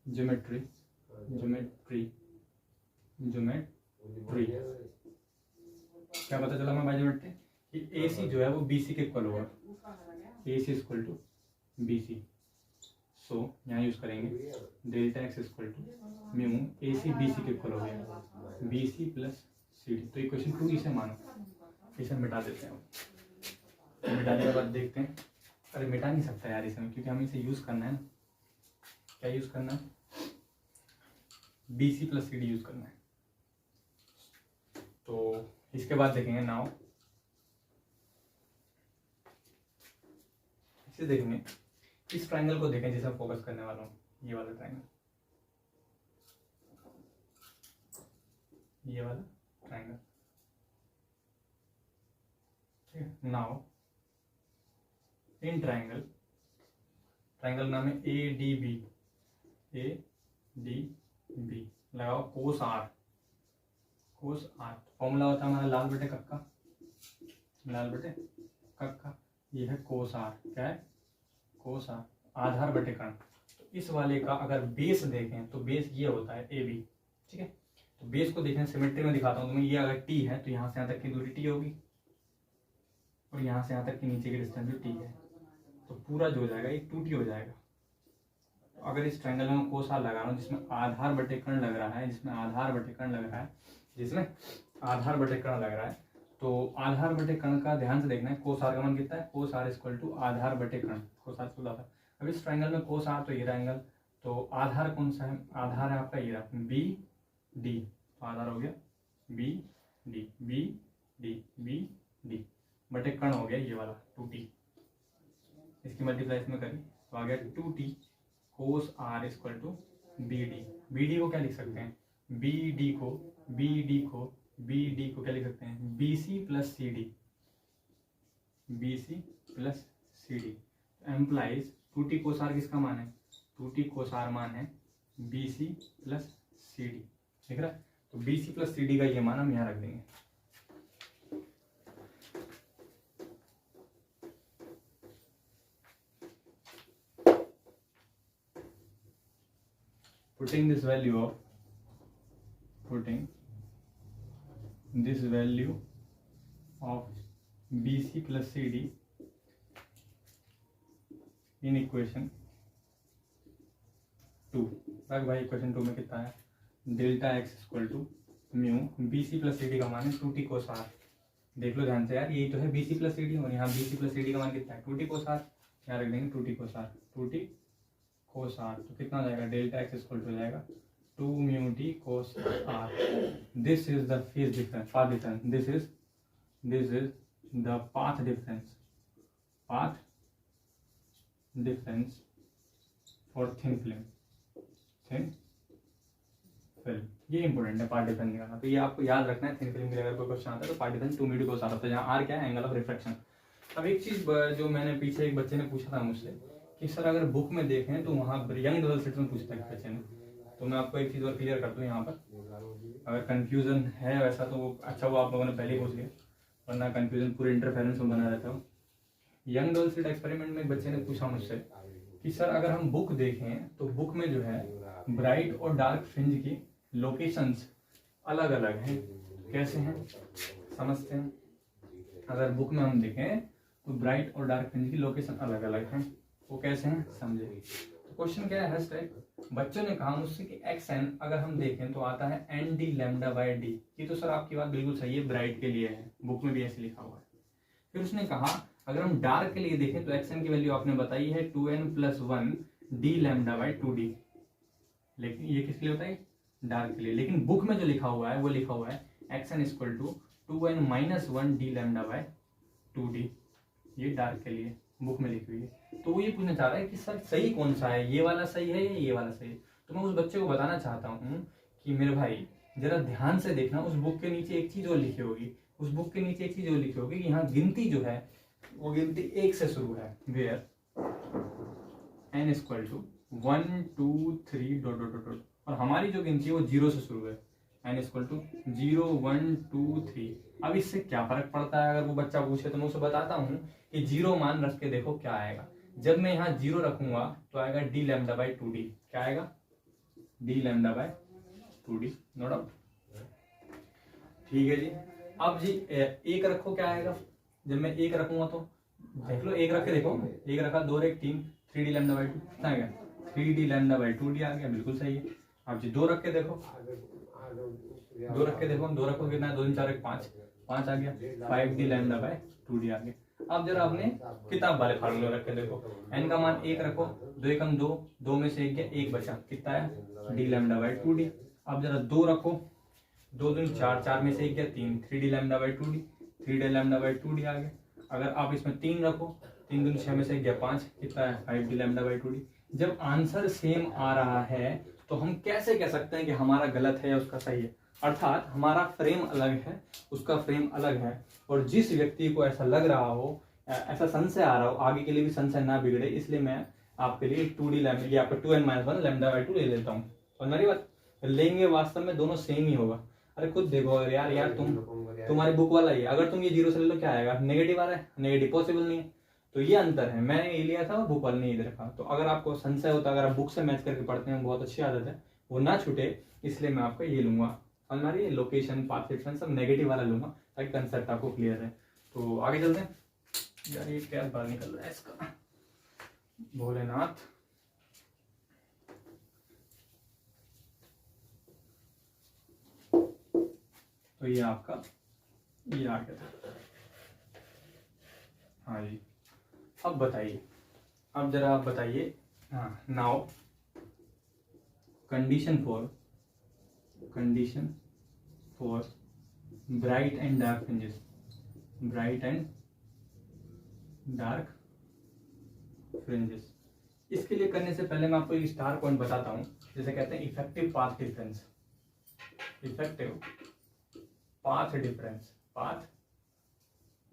geometry क्या पता चला हमें बाय ज्योमेट्री कि ए सी जो है वो बी सी के इक्वल होगा, A C equal to B C, so यहाँ यूज करेंगे delta x equal to mu A C B C के इक्वल हो गया, B C plus C D. तो इक्वेशन 2 इसे मानो, इसे मिटा देते हैं, मिटाने के बाद देखते हैं, अरे मिटा नहीं सकता यार इसमें, क्योंकि हमें इसे यूज करना है ना, क्या यूज करना है, B C plus C D use करना है। तो इसके बाद देखेंगे नाउ, इसे देखेंगे, इस ट्राइंगल को देखें जिसे फोकस करने वाला हूँ, ये वाला ट्राइंगल, ये वाला ट्राइंगल, ठीक है। नाउ इन ट्राइंगल नाम है ए डी बी, लगाओ कोस आर, फॉर्मूला होता है हमारा लाल बटे कक्का, ये है कोस आर, क्या है कोस आर, आधार बटे कर्ण। तो इस वाले का अगर बेस देखें तो बेस ये होता है ए बी, ठीक है। तो बेस को देखें सिमेट्री में दिखाता हूँ तुम्हें, ये अगर टी है तो यहाँ से यहाँ तक की दूरी टी होगी, और यहाँ से यहाँ तक की नीचे की डिस्टेंस भी टी है, तो पूरा जो हो जाएगा ये 2t हो जाएगा। तो अगर इस ट्रायंगल में कोस आर लगा रहा हूँ जिसमें आधार बटे कर्ण लग रहा है, तो आधार बटे कर्ण का ध्यान से देखना है, कोस आर का मान कितना है, कोस आर इक्वल टू आधार बटे कर्ण, कोस आर इक्वल आधार। अब इस ट्रायंगल में कोस आर तो ये एंगल, तो आधार कौन सा है, आधार है आपका ये बी डी, तो आधार हो गया बी डी बटे कर्ण हो गया ये वाला 2t, इसकी मल्टीप्लाई इसमें करी तो आ गया 2t cos R equal to B D को क्या लिख सकते हैं, बी डी को क्या लिख सकते हैं, B C plus C D implies 2t cos R किसका मान है, 2t कोस आर मान है B C plus C D, ठीक है। तो B C plus C D का ये मान हम यहाँ रख देंगे। Putting this value of BC plus CD in equation 2, भाई इक्वेशन 2 में कितना है, delta x equal to mu BC plus CD का मान है 2t कोस आर। देख लो ध्यान से यार, यही तो है BC प्लस CD, और यहाँ BC प्लस CD का मान कितना है 2t कोस आर, यहाँ रख देंगे 2t कोस आर, तो कितना हो जाएगा, डेल्टा एक्स इक्वल टू हो जाएगा 2 mu T cos are. This is the phase difference, path difference, this is the path difference for thin film, ये इंपॉर्टेंट है पाथ डिफरेंस निकालना, तो ये आपको याद रखना है। थिन फिल्म के अगर कोई क्वेश्चन आता है तो path difference 2 mu T cos are होता है, जहाँ आर क्या है, एंगल ऑफ रिफ्रैक्शन। अब एक चीज जो मैंने पीछे एक बच्चे ने पूछा था मुझसे कि सर अगर बुक में देखें तो वहाँ यंग डबल सेट में पूछता है बच्चे ने, तो मैं आपको एक चीज़ और क्लियर कर दूँ यहाँ पर, अगर कंफ्यूजन है वैसा तो अच्छा वो आप लोगों ने पहले ही पूछ लिया, वरना कंफ्यूजन पूरे इंटरफेरेंस में बना रहता है। यंग डोल स्लिट एक्सपेरिमेंट में एक बच्चे ने पूछा मुझसे कि सर अगर हम बुक देखें तो बुक में जो है ब्राइट और डार्क फ्रिंज की लोकेशंस अलग अलग हैं, कैसे हैं समझते हैं। अगर बुक में हम देखें तो ब्राइट और डार्क फ्रिंज की लोकेशन अलग अलग हैं, वो कैसे हैं समझे। तो क्वेश्चन क्या है हैशटैग, बच्चों ने कहा मुझसे कि एक्स एन अगर हम देखें तो आता है N D lambda by D. ये तो सर आपकी बात बिल्कुल सही है, ब्राइट के लिए है, बुक में भी ऐसे लिखा हुआ है। फिर उसने कहा अगर हम डार्क के लिए देखें तो एक्स एन की वैल्यू आपने बताई है 2n+1 D lambda by 2d। लेकिन ये किसके लिए होता है, डार्क के लिए। लेकिन बुक में जो लिखा हुआ है वो लिखा हुआ है X N equal to 2n-1 D lambda by 2d। ये डार्क के लिए बुक में लिखी हुई है। तो वो ये पूछना चाह रहा है कि सर सही कौन सा है, ये वाला सही है या ये वाला सही है। तो मैं उस बच्चे को बताना चाहता हूँ कि मेरे भाई जरा ध्यान से देखना, उस बुक के नीचे एक चीज और लिखी होगी, उस बुक के नीचे एक चीज और लिखी होगी कि यहाँ गिनती जो है वो गिनती 1 से शुरू है, where n equal to 1 2 3 dot dot dot, और हमारी जो गिनती है वो 0 से शुरू है, n इक्वल टू 0 1 2 3। अब इससे क्या फर्क पड़ता है, अगर वो बच्चा पूछे तो मैं उसे बताता हूँ कि 0 मान रख के देखो क्या आएगा। जब मैं यहाँ 0 रखूंगा तो आएगा डी लैम्डा बाई 2d। क्या आएगा, D lambda by 2d, no doubt. ठीक है जी। अब जी 1 रखो, क्या आएगा, जब मैं 1 रखूंगा तो देख लो, 1 रख के देखो, 1 रखा 2 1 3, 3d लैम्डा बाई 2 कितना आ गया, 3d लैम्डा बाई 2d आ गया, बिल्कुल सही है। अब जी 2 रख के देखो, 2 रख के देखो, 2 रखो कितना है, 2 3 4 1 5, 5 आ गया, 5d लैम्डा बाई 2d आ गया। अब जरा आपने किताब वाले फार्मूले रख के देखो, n का मान 1 रखो, 2 1 2, 2 में से 1 गया, 1 बचा, कितना है d लैम्डा बाई 2d। अब जरा 2 रखो, 2 2 4, 4 में से 1 गया 3, 3d lambda by 2d, 3d lambda by 2d आ गया। अगर आप इसमें 3 रखो, 3 2 6 में से 1 गया 5, कितना है 5d लैम्डा बाई 2d। जब आंसर सेम आ रहा है तो हम कैसे कह सकते हैं कि हमारा गलत है या उसका सही है। अर्थात हमारा फ्रेम अलग है, उसका फ्रेम अलग है, और जिस व्यक्ति को ऐसा लग रहा हो, ऐसा संशय आ रहा हो, आगे के लिए भी संशय ना बिगड़े, इसलिए मैं आपके लिए 2d लैम्डा, ये आपका 2n-1 लैम्डा बाई 2 ले लेता हूँ। और मेरी बात लेंगे, वास्तव में दोनों सेम ही होगा। अरे खुद देखो यार तुम्हारी बुक वाला ही है, अगर तुम ये 0 से ले लो क्या आएगा, नेगेटिव आ रहा है, नेगेटिव पॉसिबल नहीं है। तो ये अंतर है, मैंने ये लिया था और बुक वाले ने इधर रखा। तो अगर आपको संशय होता, अगर आप बुक से मैच करके पढ़ते हैं, बहुत अच्छी आदत है, वो ना छूटे, इसलिए मैं आपका ये लूंगा, हमारी लोकेशन पाथ डिफरेंस सब नेगेटिव वाला लूंगा ताकि कंसेप्ट आपको क्लियर है। तो आगे चलते हैं। यार ये क्या बाहर निकल रहा है इसका, भोलेनाथ। तो ये आपका ये आ गया था, हाँ जी। अब बताइए, अब जरा आप बताइए, हाँ now condition for bright and dark fringes, bright and dark fringes. इसके लिए करने से पहले मैं आपको एक स्टार पॉइंट बताता हूं, जैसे कहते हैं effective path difference, effective path difference, path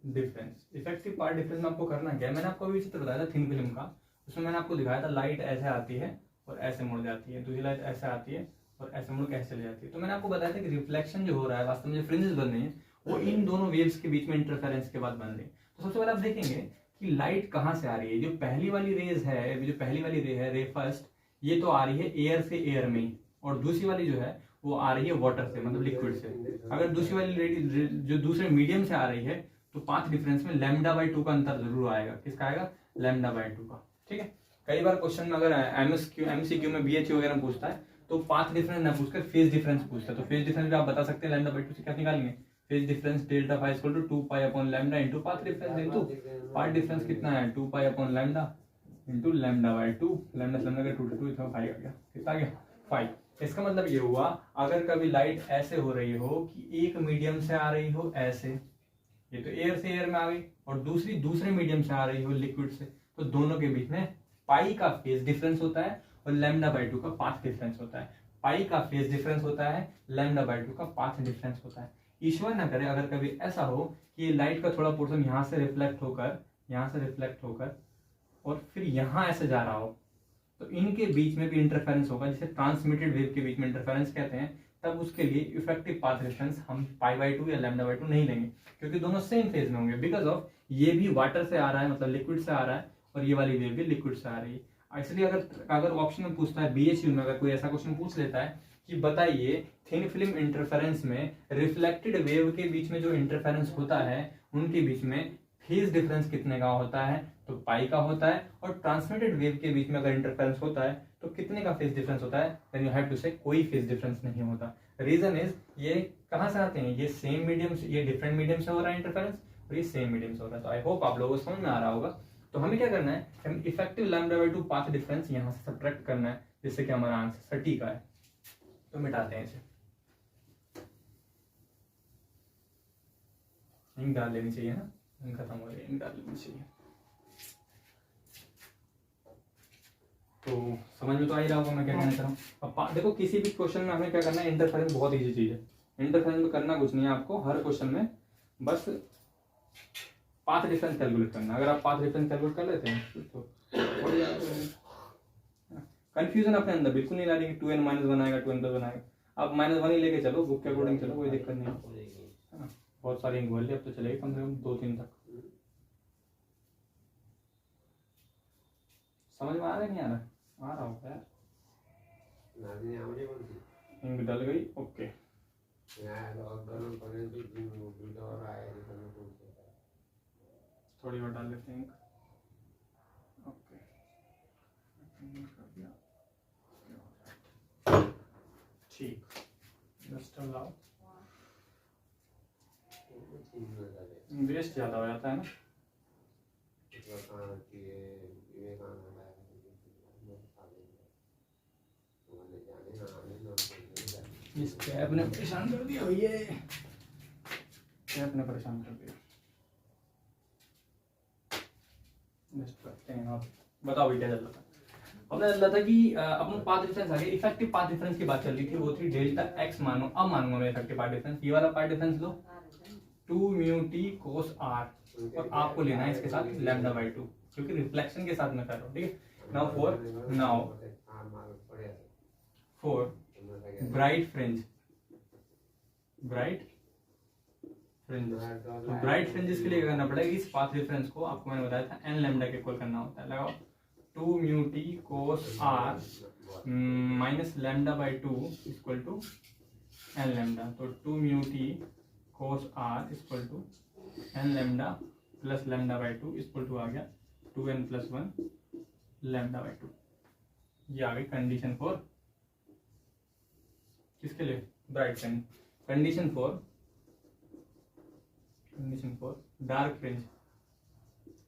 difference. Effective path difference में आपको करना क्या है, मैंने आपको अभी चित्र बताया था थिन फिल्म का, उसमें मैंने आपको दिखाया था लाइट ऐसे आती है और ऐसे मुड़ जाती है, दूसरी लाइट ऐसे आती है और ऐसे मुड़ के ऐसे चली जाती है। तो मैंने आपको बताया था कि रिफ्लेक्शन जो हो रहा है, वास्तव में जो फ्रिंजेस बन रही है वो इन दोनों वेव्स के बीच में इंटरफेरेंस के बाद बन रही है। तो सबसे पहले आप देखेंगे कि लाइट कहाँ से आ रही है। जो पहली वाली रेज है, जो पहली वाली रे है, रे फर्स्ट, ये तो आ रही है एयर से एयर में ही, और दूसरी वाली जो है वो आ रही है वाटर से, मतलब लिक्विड से। अगर दूसरी वाली जो दूसरे मीडियम से आ रही है तो पाथ डिफरेंस में लैम्डा बाई 2 का अंतर जरूर आएगा। किसका आएगा, लैम्डा बाई 2 का। ठीक है, कई बार क्वेश्चन में अगर एमसीक्यू में बीएचयू वगैरह पूछता है तो पाथ डिफरेंस ना पूछकर फेज डिफरेंस पूछता है। तो फेज डिफरेंस भी आप बता सकते हैं लैम्डा बाई 2 से क्या निकालेंगे, phase difference delta phi equal to 2 pi upon lambda into path difference into path difference कितना है 2 pi upon lambda into lambda by 2, lambda से लैम्डा का 2 2 इसमें 5 आ गया, कितना आ गया 5। इसका मतलब ये हुआ अगर कभी लाइट ऐसे हो रही हो कि एक मीडियम से आ रही हो ऐसे, ये तो एयर से एयर में आ गई, और दूसरे मीडियम से आ रही हो लिक्विड से, तो दोनों के बीच में पाई का फेज डिफरेंस होता है और लैम्डा बाई 2 का पाथ डिफरेंस होता है। पाई का फेज डिफरेंस होता है, लैम्डा बाई 2 का पाथ डिफरेंस होता है। ईश्वर ना करे अगर कभी ऐसा हो कि लाइट का थोड़ा पोर्शन यहाँ से रिफ्लेक्ट होकर और फिर यहाँ ऐसे जा रहा हो, तो इनके बीच में भी इंटरफेरेंस होगा, जिसे ट्रांसमिटेड वेव के बीच में इंटरफेरेंस कहते हैं। तब उसके लिए इफेक्टिव पाथ डिफरेंस हम π/2 या λ/2 नहीं लेंगे, क्योंकि दोनों सेम फेज में होंगे। बिकॉज ऑफ ये भी वाटर से आ रहा है, मतलब लिक्विड से आ रहा है, और ये वाली वेव भी लिक्विड से आ रही है। इसलिए अगर ऑप्शन में पूछता है BHU में, अगर कोई ऐसा क्वेश्चन पूछ लेता है कि बताइए थिन फिल्म इंटरफेरेंस में रिफ्लेक्टेड वेव के बीच में जो इंटरफेरेंस होता है उनके बीच में फेज डिफरेंस कितने का होता है, तो पाई का होता है। और ट्रांसमिटेड वेव के बीच में अगर इंटरफेरेंस होता है तो कितने का फेज डिफरेंस होता है, देन यू हैव टू से कोई फेज डिफरेंस नहीं होता। रीजन इज ये कहां से आते हैं, ये सेम मीडियम से, ये डिफरेंट मीडियम से हो रहा है इंटरफेरेंस, और ये सेम मीडियम से हो रहा है। तो आई होप आप लोगों को समझ में आ रहा होगा। तो हमें क्या करना है, हम इफेक्टिव λ/2 पाथ डिफरेंस यहाँ से सब्ट्रैक्ट करना है, जिससे कि हमारा आंसर सटीक है। तो मिटाते हैं इसे, इंक डाल लेनी चाहिए ना, इंक खत्म हो रही है, इंक डाल लेनी चाहिए। तो समझ में तो आ ही रहा होगा मैं क्या कहना चाह रहा हूँ। अब देखो किसी भी क्वेश्चन में हमें क्या करना है, इंटरफेरेंस बहुत इजी चीज है। इंटरफेरेंस में करना कुछ नहीं है आपको, हर क्वेश्चन में बस पाथ डिफरेंस कैलकुलेट करना। अगर आप पाथ डिफरेंस कैलकुलेट कर लेते हैं तो कंफ्यूजन अपने अंदर बिल्कुल नहीं लानी कि 2n-1 आएगा 2n+1 आएगा। आप -1 ही लेके चलो, बुक के अकॉर्डिंग चलो, कोई दिक्कत नहीं है ना। बहुत सारी इंक बोल अब तो चलेगी कम से कम 2-3 तक। समझ में आ रहा है नहीं आ रहा? आ रहा होगा यार, इंक डल गई। ओके थोड़ी और डाल लेते हैं इंक। ओके ठीक, जस्ट अलाउ। वेस्ट ज्यादा हो जाता है ना। इस कैब ने परेशान कर दिया भैया, कैब ने परेशान कर दिया। नेक्स्ट करते हैं आप, बताओ क्या चल रहा था। हमने चल रहा था कि अपना पाथ डिफरेंस आ गया, इफेक्टिव पाथ डिफरेंस की बात चल रही थी, वो थी डेल्टा एक्स मानो। अब मानूंगा मैं इफेक्टिव पाथ डिफरेंस, ये वाला पाथ डिफरेंस लो 2μt cos r, और आपको लेना है इसके साथ λ/2, क्योंकि रिफ्लेक्शन के साथ मैं कर रहा हूँ। ठीक है, नाउ फॉर ब्राइट फ्रिंज, तो ब्राइट फ्रिंजेस के लिए क्या करना पड़ेगा, इस पाथ डिफरेंस को आपको मैंने बताया था n लैम्डा के इक्वल करना होता है। लगाओ 2μt cos r minus λ/2 equal to n lambda. तो 2μt cos r equal to n lambda plus λ/2 equal to आ गया 2n+1 λ/2। ये आ गई कंडीशन फॉर किसके लिए, bright fringe. Condition for dark fringe,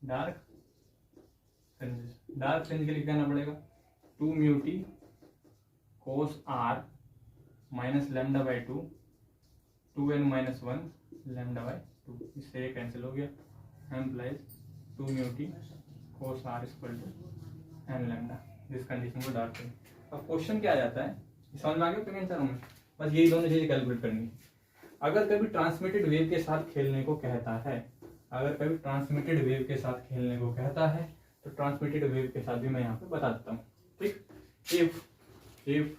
dark fringe के लिए कहना पड़ेगा 2μt cos r minus λ/2 2n-1 λ/2, इससे ये कैंसिल हो गया, implies 2μt cos r equal to n lambda. This condition को डार्क फ्रिंज। अब क्वेश्चन क्या आ जाता है, समझ में आ गया कैंसर में, बस यही दोनों चीजें कैलकुलेट करनी है। अगर कभी ट्रांसमिटेड वेव के साथ खेलने को कहता है, अगर कभी ट्रांसमिटेड वेव के साथ खेलने को कहता है, तो ट्रांसमिटेड वेव के साथ भी मैं यहाँ पे बता देता हूँ। ठीक, if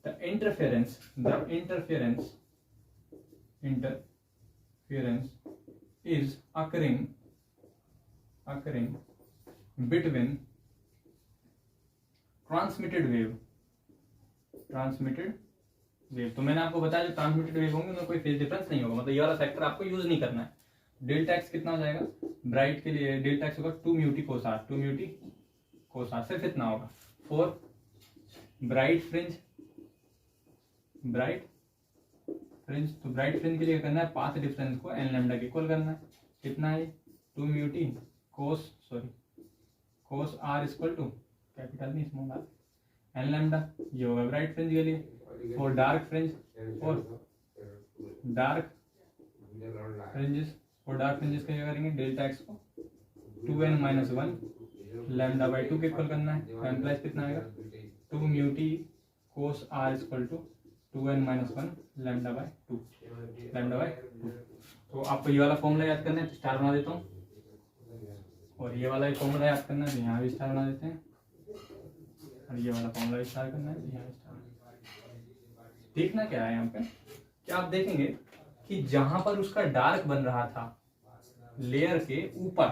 the interference is occurring between transmitted wave, तो मैंने आपको बताया जो ट्रांसमिटेड वेव होंगे उनमें कोई फेज डिफरेंस नहीं होगा, मतलब ये वाला फैक्टर आपको यूज नहीं करना है। डेल्टा एक्स कितना हो जाएगा, ब्राइट के लिए डेल्टा एक्स होगा 2μt cos r, सिर्फ इतना होगा। फॉर ब्राइट फ्रिंज, तो ब्राइट फ्रिंज के लिए करना है पाथ डिफरेंस को n लैम्डा के इक्वल करना है। कितना है 2μt cos r equal to capital नहीं स्मॉल r n लैम्डा, ये होगा ब्राइट फ्रिंज के लिए। और डार्क फ्रिंजेस, का क्या करेंगे, डेल्टा एक्स को 2n-1 λ/2 के इक्वल करना है। एम्प्लाइज कितना आएगा 2μt cos r equal to 2n-1 λ/2। तो आपको ये वाला फॉर्मूला याद करना है, तो स्टार बना देता हूँ, और ये वाला फॉर्मूला याद करना है, तो यहाँ भी स्टार बना देते हैं, और ये वाला फॉर्मूला स्टार करना है, तो यहाँ स्टार। देखना क्या है यहाँ पे कि आप देखेंगे कि जहां पर उसका डार्क बन रहा था लेयर के ऊपर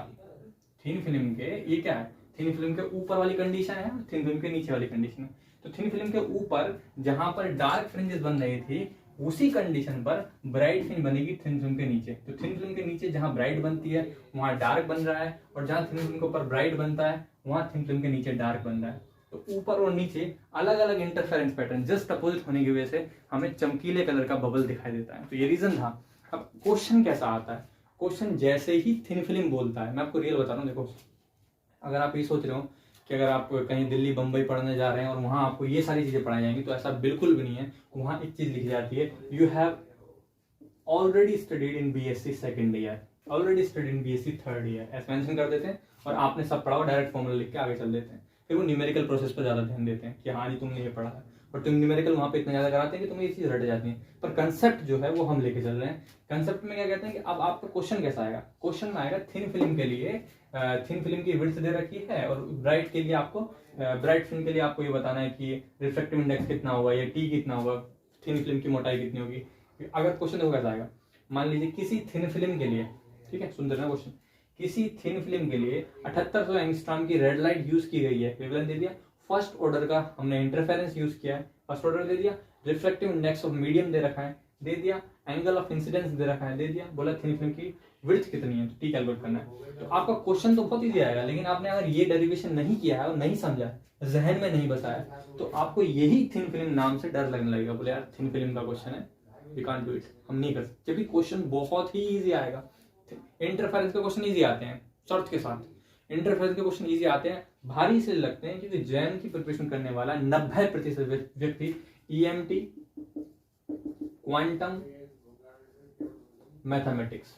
थिन फिल्म के, ये क्या है थिन फिल्म के ऊपर वाली कंडीशन है, थिन फिल्म के नीचे वाली कंडीशन है। तो थिन फिल्म के ऊपर जहां पर डार्क फ्रिंजेस बन रही थी उसी कंडीशन पर ब्राइट फिल्म बनेगी थिन फिल्म के नीचे। तो थिन फिल्म के नीचे जहां ब्राइट बनती है वहां डार्क बन रहा है, और जहां थिन फिल्म के ऊपर ब्राइट बनता है वहां थिन फिल्म के नीचे डार्क बन रहा है। तो ऊपर और नीचे अलग अलग इंटरफेरेंस पैटर्न जस्ट अपोजिट होने की वजह से हमें चमकीले कलर का बबल दिखाई देता है। तो ये रीजन था। अब क्वेश्चन कैसा आता है, क्वेश्चन जैसे ही थिन फिल्म बोलता है, मैं आपको रियल बता रहा हूँ। देखो अगर आप ये सोच रहे हो कि अगर आप कहीं दिल्ली बम्बई पढ़ने जा रहे हैं और वहां आपको ये सारी चीजें पढ़ाई जाएंगी, तो ऐसा बिल्कुल भी नहीं है। वहां एक चीज लिखी जाती है, you have already studied in BSc second year, already studied in BSc third year, ऐसा मेंशन कर देते हैं और आपने सब पढ़ा हुआ डायरेक्ट फॉर्मूला लिख के आगे चल देते हैं। फिर वो न्यूमेरिकल प्रोसेस पर ज्यादा ध्यान देते हैं कि हाँ जी तुमने ये पढ़ा है, और तुम न्यूमेरिकल वहां पे इतना ज्यादा कराते हैं कि तुम्हें ये चीज रट जाती है। पर कंसेप्ट जो है वो हम लेके चल रहे हैं। कंसेप्ट में क्या कहते हैं कि अब आपका क्वेश्चन कैसा आएगा, क्वेश्चन में आएगा थिन फिल्म के लिए थिन फिल्म की विड्थ दे रखी है, और ब्राइट के लिए आपको ब्राइट फिल्म के लिए आपको ये बताना है कि रिफ्रैक्टिव इंडेक्स कितना होगा या टी कितना होगा, थिन फिल्म की मोटाई कितनी होगी। अगर क्वेश्चन देखो कैसा आएगा, मान लीजिए किसी थिन फिल्म के लिए, ठीक है सुंदर ना क्वेश्चन, किसी थिन फिल्म के लिए 7800 एंगस्ट्रॉम की रेड लाइट यूज की गई है, वेवलेंथ दे दिया, फर्स्ट ऑर्डर का हमने इंटरफेरेंस यूज किया है, फर्स्ट ऑर्डर दे दिया, रिफ्लेक्टिव इंडेक्स ऑफ मीडियम दे रखा है, दे दिया, एंगल ऑफ इंसिडेंस दे रखा है, दे दिया, बोला थिन फिल्म की विड्थ कितनी है, तो टी कैलकुलेट करना है। तो आपका क्वेश्चन तो बहुत इजी आएगा, लेकिन आपने अगर ये डेरिवेशन नहीं किया है और नहीं समझा, जहन में नहीं बसाया, तो आपको यही थिन फिल्म नाम से डर लगने लगेगा, बोले यार थिन फिल्म का क्वेश्चन है, वी कांट डू इट, हम नहीं कर सकते। जबकि क्वेश्चन बहुत ही इजी आएगा। इंटरफेरेंस के क्वेश्चन इजी आते हैं शर्त के साथ, इंटरफेरेंस के क्वेश्चन इजी आते हैं, भारी से लगते हैं, क्योंकि जैम की प्रिपरेशन करने वाला 90% व्यक्ति ईएमटी, क्वांटम मैथमेटिक्स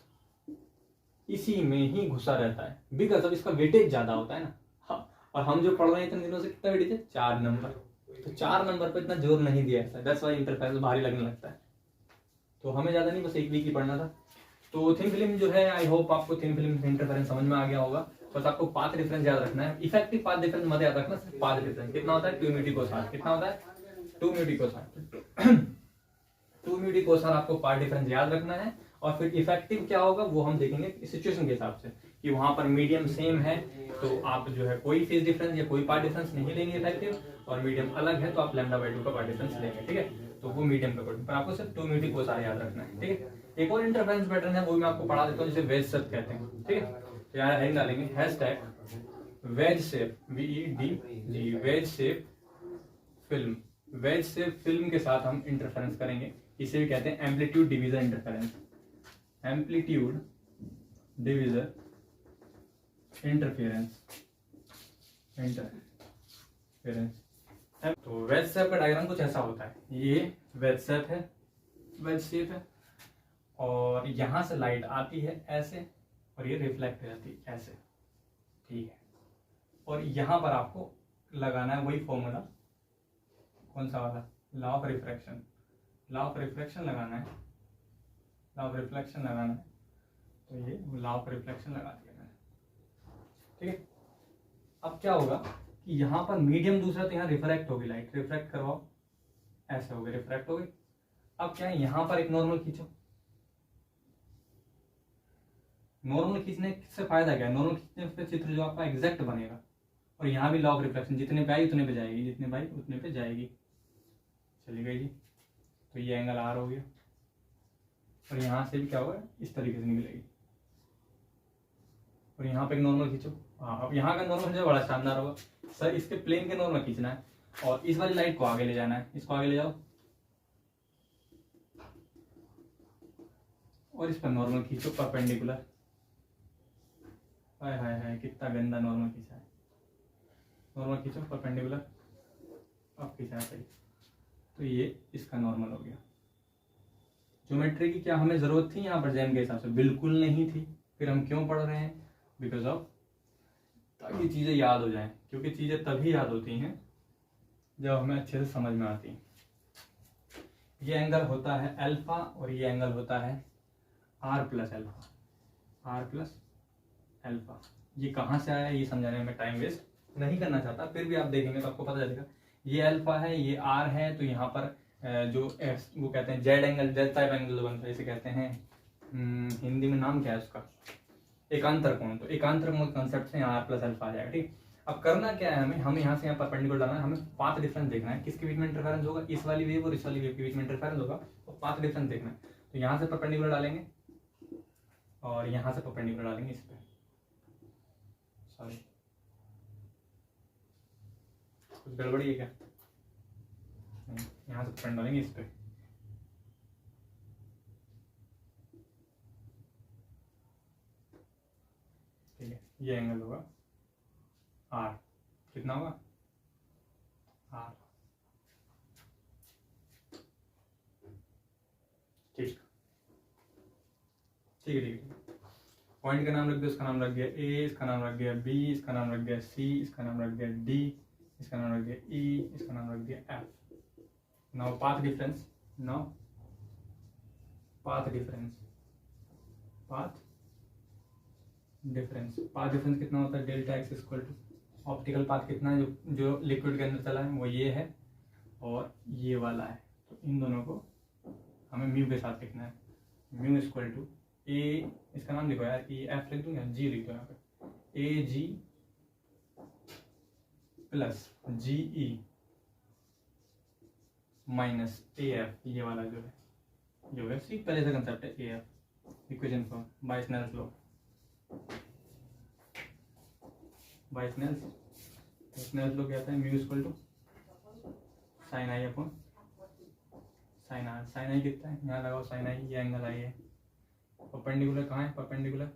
इसी में ही घुसा रहता है, बिकॉज अब इसका वेटेज ज्यादा होता है ना। हाँ, और हम जो पढ़ रहे हैं इतने दिनों से कितना वेटेज है, 4 नंबर, तो 4 नंबर पर इतना जोर नहीं दिया है, दैट्स व्हाई इंटरफेरेंस भारी लगने लगता है। तो हमें ज्यादा नहीं, बस एक वीक ही पढ़ना था। तो थिन फिल्म जो है, आई होप आपको थिन फिल्म इंटरफेरेंस समझ में आ गया होगा। बस आपको पाथ डिफरेंस याद रखना है, इफेक्टिव पाथ डिफरेंस मत याद रखना, सिर्फ पाथ डिफरेंस कितना होता है, 2 म्यू टी कोसाइन, कितना होता है 2 mu T cosine, 2 mu T cosine आपको पाथ डिफरेंस याद रखना है। और फिर इफेक्टिव क्या होगा वो हम देखेंगे सिचुएशन के हिसाब से, कि वहां पर मीडियम सेम है तो आप जो है कोई फेज डिफरेंस या कोई पार्ट डिफरेंस नहीं लेंगे इफेक्टिव, और मीडियम अलग है तो आप λ/2 का पार्ट डिफरेंस लेंगे, ठीक है। तो वो मीडियम का पर आपको सिर्फ 2 म्यू टी कोसाइन याद रखना है, ठीक है। एक और इंटरफेरेंस पैटर्न है, वो मैं आपको पढ़ा देता हूँ, जिसे वेज शेप कहते हैं, ठीक है। तो यहाँ हेडिंग डालेंगे veg shape, VEDG, veg shape film. Wedge shape film के साथ हम इंटरफेरेंस करेंगे, इसे भी कहते हैं amplitude division interference, amplitude division interference. तो वेज शेप का डायग्राम कुछ ऐसा होता है, ये वेज शेप है, वेज शेप है, और यहां से लाइट आती है ऐसे, और ये रिफ्लेक्ट हो जाती है ऐसे, ठीक है। और यहां पर आपको लगाना है वही फॉर्मूला, कौन सा वाला, law of refraction, law of reflection लगाना है, लॉ ऑफ रिफ्लेक्शन लगाना है। तो ये लॉ ऑफ रिफ्लेक्शन लगा दिया मैंने, ठीक है। अब क्या होगा कि यहाँ पर मीडियम दूसरा, तो यहाँ रिफ्रैक्ट होगी लाइट, रिफ्रैक्ट करवाओ, ऐसे हो गई, रिफ्रैक्ट हो गई। अब क्या है, यहाँ पर एक नॉर्मल खींचो, नॉर्मल खींचने से फायदा क्या है, नॉर्मल खींचने से चित्र जो आपका एग्जैक्ट बनेगा, और यहाँ भी लॉ ऑफ रिफ्लेक्शन, जितने पे आई उतने पे जाएगी, जितने पे आई उतने पे जाएगी, चली गई जी। तो ये एंगल आर हो गया, और यहाँ से भी क्या होगा, इस तरीके से निकलेगी, और यहाँ पे एक नॉर्मल खींचो। हाँ, अब यहाँ का नॉर्मल जो बड़ा शानदार होगा सर, इसके प्लेन के नॉर्मल खींचना है, और इस वाली लाइट को आगे ले जाना है, इसको आगे ले जाओ, और इस पर नॉर्मल खींचो परपेंडिकुलर। हाय हाय हाय, कितना गंदा नॉर्मल खींचा है, नॉर्मल खींचो परपेंडिकुलर, अब खींचा सही। तो ये इसका नॉर्मल हो गया। ज्योमेट्री की क्या हमें जरूरत थी यहाँ पर जैम के हिसाब से, बिल्कुल नहीं थी। फिर हम क्यों पढ़ रहे हैं, बिकॉज ऑफ, ताकि चीजें याद हो जाएं, क्योंकि चीजें तभी याद होती हैं जब हमें अच्छे से समझ में आती हैं। ये एंगल होता है अल्फा, और ये एंगल होता है r plus alpha, r plus alpha. ये कहाँ से आया ये समझाने में टाइम वेस्ट नहीं करना चाहता, फिर भी आप देखेंगे तो आपको पता चलेगा। ये अल्फा है, ये r है, तो यहाँ पर जो वो कहते हैं Z angle, Z type angle बनता है, इसे कहते हैं हिंदी में नाम क्या है उसका, एकांतर कोण। तो एकांतर कोण कॉन्सेप्ट से यहाँ प्लस अल्फा आ जाएगा। ठीक, अब करना क्या है, हमें यहाँ से यहाँ परपेंडिकुलर डालना है, हमें पाथ डिफरेंस देखना है, किसके बीच में इंटरफेरेंस होगा, इस वाली वेव और इस वाली वेव के बीच में इंटरफेरेंस होगा, तो पाथ डिफरेंस देखना है। तो यहाँ से परपेंडिकुलर डालेंगे और यहाँ से परपेंडिकुलर डालेंगे इस पे, सॉरी कुछ गड़बड़ी है क्या, नहीं, यहाँ से परपेंडिकुलर डालेंगे इस पे, ठीक है, ये एंगल होगा आर, कितना होगा आर, ठीक ठीक है ठीक है। पॉइंट का नाम रख दो, इसका नाम रख दिया ए, इसका नाम रख दिया बी, इसका नाम रख दिया सी, इसका नाम रख दिया डी, इसका नाम रख दिया ई, इसका नाम रख दिया F. Now path difference, now path difference, path difference, path difference कितना होता है, delta x equal to optical path कितना है जो लिक्विड के अंदर चला है, वो ये है और ये वाला है। तो इन दोनों को हमें म्यू के साथ लिखना है, म्यू इक्वल टू ए, इसका नाम लिखो यार, ई एफ लिख दूँ या जी लिख दो यहाँ पे, A G plus G E minus A F, ये वाला जो है सी पहले से कंसेप्ट है, A F equation form by Snell's law, by Snell's law क्या आता है, mu equal to sine I upon sine r. Sine i कितना है, यहाँ लगाओ साइन आई, ये एंगल आई है, परपेंडिकुलर कहाँ है, परपेंडिकुलर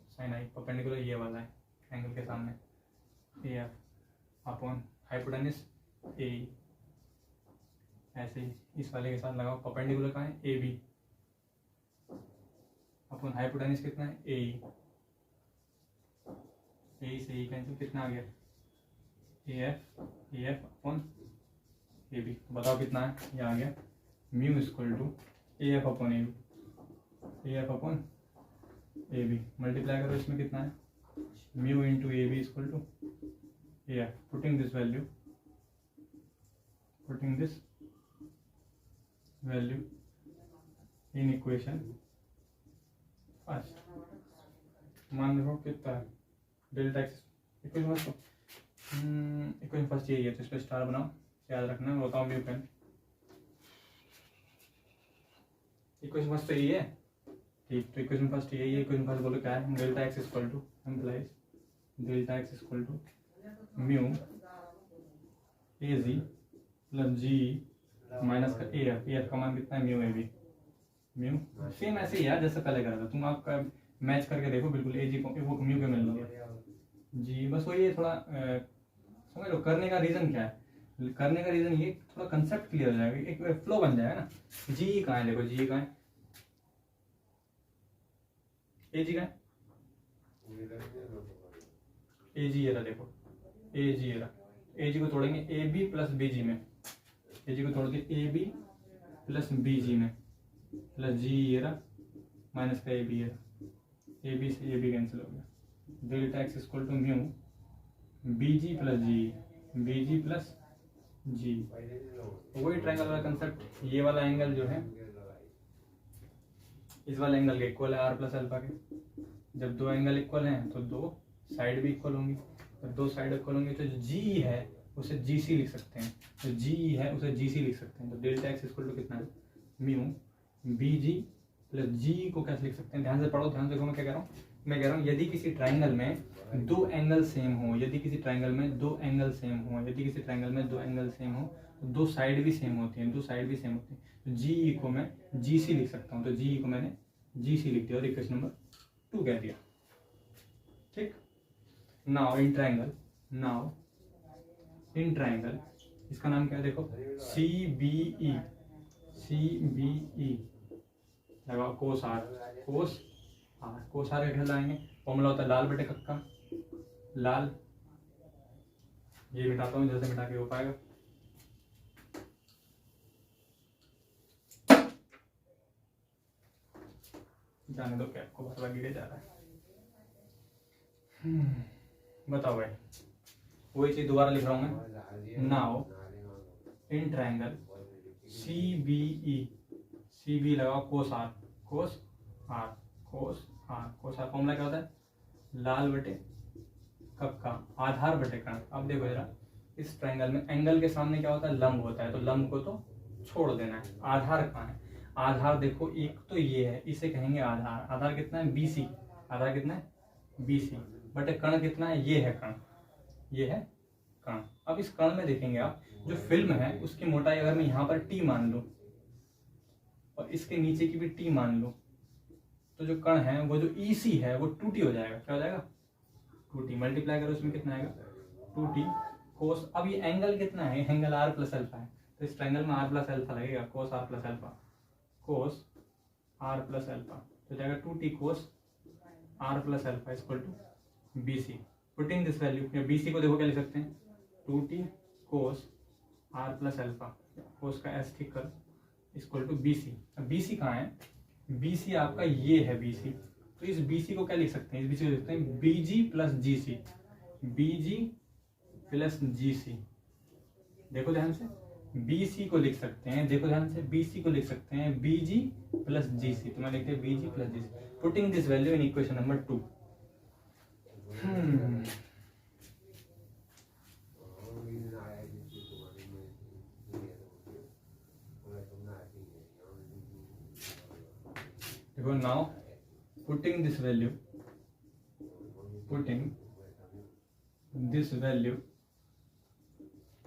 साइन आई, परपेंडिकुलर ये वाला है एंगल के सामने, ए एफ अपॉन हाइपोटेन्यूस ए, ऐसे ही इस वाले के साथ लगाओ, परपेंडिकुलर कहाँ है, ए बी अपॉन हाइपोटेन्यूस कितना है, ए से ई कैंसिल, कितना आ गया, A F upon A B, बताओ कितना है, ये आ गया mu equal to A F upon A B, A F upon A B, multiply करो इसमें कितना है, mu into A B equal to A F, putting this value in equation first, मान रखो कितना है, डेल्टा एक्स इक्वेशन फर्स्ट यही है, तो इस पर स्टार बनाओ, याद रखना, बताओ म्यू पेन, इक्वेशन फर्स्ट तो यही है, ठीक, तो इक्वेशन फर्स्ट यही है, इक्वेशन फर्स्ट बोलो क्या है, delta x equal to implies delta x equal to mu A G plus G minus का ए एफ का मान कितना है, mu A B, mu same ऐसे ही यार जैसे पहले करा था, तुम आपका मैच करके देखो, बिल्कुल ए जी को वो म्यू के मिल गया जी, बस वही है, थोड़ा समझ लो करने का रीजन क्या है, करने का रीजन ये थोड़ा कंसेप्ट क्लियर हो जाएगा, एक फ्लो बन जाएगा ना। जी कहाँ है, देखो जी कहाँ है, ए जी कहाँ है, ए जी ये रहा, देखो ए जी ये रहा, ए जी को तोड़ेंगे ए बी प्लस बी जी में, ए जी को तोड़ के ए बी प्लस बी जी में, प्लस जी ये रहा माइनस का ए बी ये रहा, ए बी से ए बी कैंसिल हो गया, delta x equal to mu B G plus G, B G plus G, वही ट्रायंगल वाला कंसेप्ट, ये वाला एंगल जो है इस वाले एंगल के इक्वल है आर प्लस अल्फा के, जब दो एंगल इक्वल हैं तो दो साइड भी इक्वल होंगी, जब दो साइड इक्वल होंगी तो जी है उसे जी सी लिख सकते हैं, तो जी है उसे जी सी लिख सकते हैं, तो डेल्टा एक्स इक्वल टू कितना है, म्यू बी जी प्लस जी को कैसे लिख सकते हैं, ध्यान से पढ़ो, ध्यान से देखो मैं क्या कह रहा हूँ, मैं कह रहा हूँ यदि किसी ट्राइंगल में दो एंगल सेम हो, यदि किसी ट्राइंगल में दो एंगल सेम हो, यदि किसी ट्राइंगल में दो एंगल सेम हो, तो दो साइड भी सेम होती हैं, दो साइड भी सेम होती हैं, तो जी को मैं जी सी लिख सकता हूँ, तो जी को मैंने जी सी लिख दिया और इक्वेशन नंबर 2 कह दिया, ठीक। नाउ इन ट्राइंगल इसका नाम क्या है, देखो सी बी ई लगाओ, कोस आर का ख्याल आएंगे, फॉर्मूला होता है लाल बटे कक्का, लाल ये मिटाता हूँ, जैसे मिटा के हो पाएगा, जाने दो क्या आपको पता गिरे जा रहा है, बताओ भाई, वही चीज दोबारा लिख रहा हूँ मैं, now in triangle C B लगाओ cos r, cos r, cos r, cos r formula क्या होता है, लाल बटे कब का, आधार बटे कर्ण। अब देखो जरा इस ट्रायंगल में एंगल के सामने क्या होता है, लंब होता है, तो लंब को तो छोड़ देना है। आधार कहाँ है, आधार देखो एक तो ये है, इसे कहेंगे आधार। आधार कितना है, BC। आधार कितना है, BC बटे कर्ण कितना है, ये है कर्ण, ये है कर्ण। अब इस कर्ण में देखेंगे आप, जो फिल्म है उसकी मोटाई अगर मैं यहाँ पर T मान लूं और इसके नीचे की भी T मान लूं, तो जो कर्ण है वो जो EC है वो 2T हो जाएगा। क्या हो जाएगा, 2T। मल्टीप्लाई करो उसमें कितना आएगा, 2T कोस। अब ये एंगल कितना है, एंगल R प्लस अल्फा है, तो इस ट्रायंगल में R प्लस अल्फा लगेगा, cos R plus alpha, cos R plus alpha, तो जाएगा 2T cos R plus alpha equal to BC। Putting this value, या BC को देखो क्या लिख सकते हैं, 2T cos R plus alpha, cos का S ठीक करो, इक्वल टू BC। अब BC कहाँ है, BC आपका ये है BC, तो इस BC को क्या लिख सकते हैं, इस BC को लिख सकते हैं BG plus GC, BG plus GC। देखो ध्यान से, BC को लिख सकते हैं, देखो ध्यान से, BC को लिख सकते हैं BG प्लस GC, तो मैं लिखते हैं BG plus GC। Putting this value in equation number 2। देखो now putting this value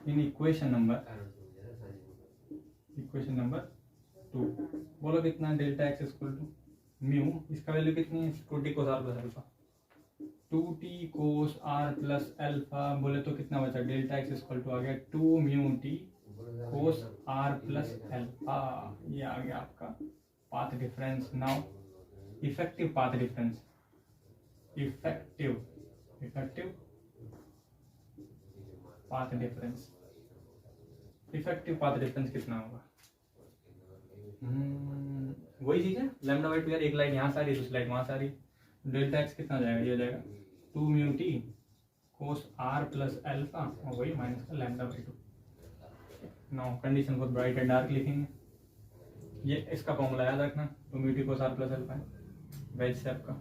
in equation number 2। बोलो कितना, delta x equal to mu, इसका वैल्यू कितनी है, 2T cos are plus alpha, 2T cos are plus alpha. बोले तो कितना बचा, डेल्टा एक्स इक्वल टू आ गया 2 mu T cos are plus alpha. ये आ गया आपका path difference. Now effective path difference, effective path difference कितना होगा, वही चीज है, लैम्डा बाई 2 यार, एक लाइन यहाँ से आ रही है, दूसरी लाइन वहां से आ रही है, डेल्टा एक्स कितना जाएगा, ये जाएगा 2 mu T cos are plus alpha, और वही माइनस का लैम्डा बाई 2। नाउ कंडीशन को ब्राइट एंड डार्क लिखेंगे, ये इसका फॉर्मूला याद रखना, 2 mu T cos are plus alpha है, वेज से आपका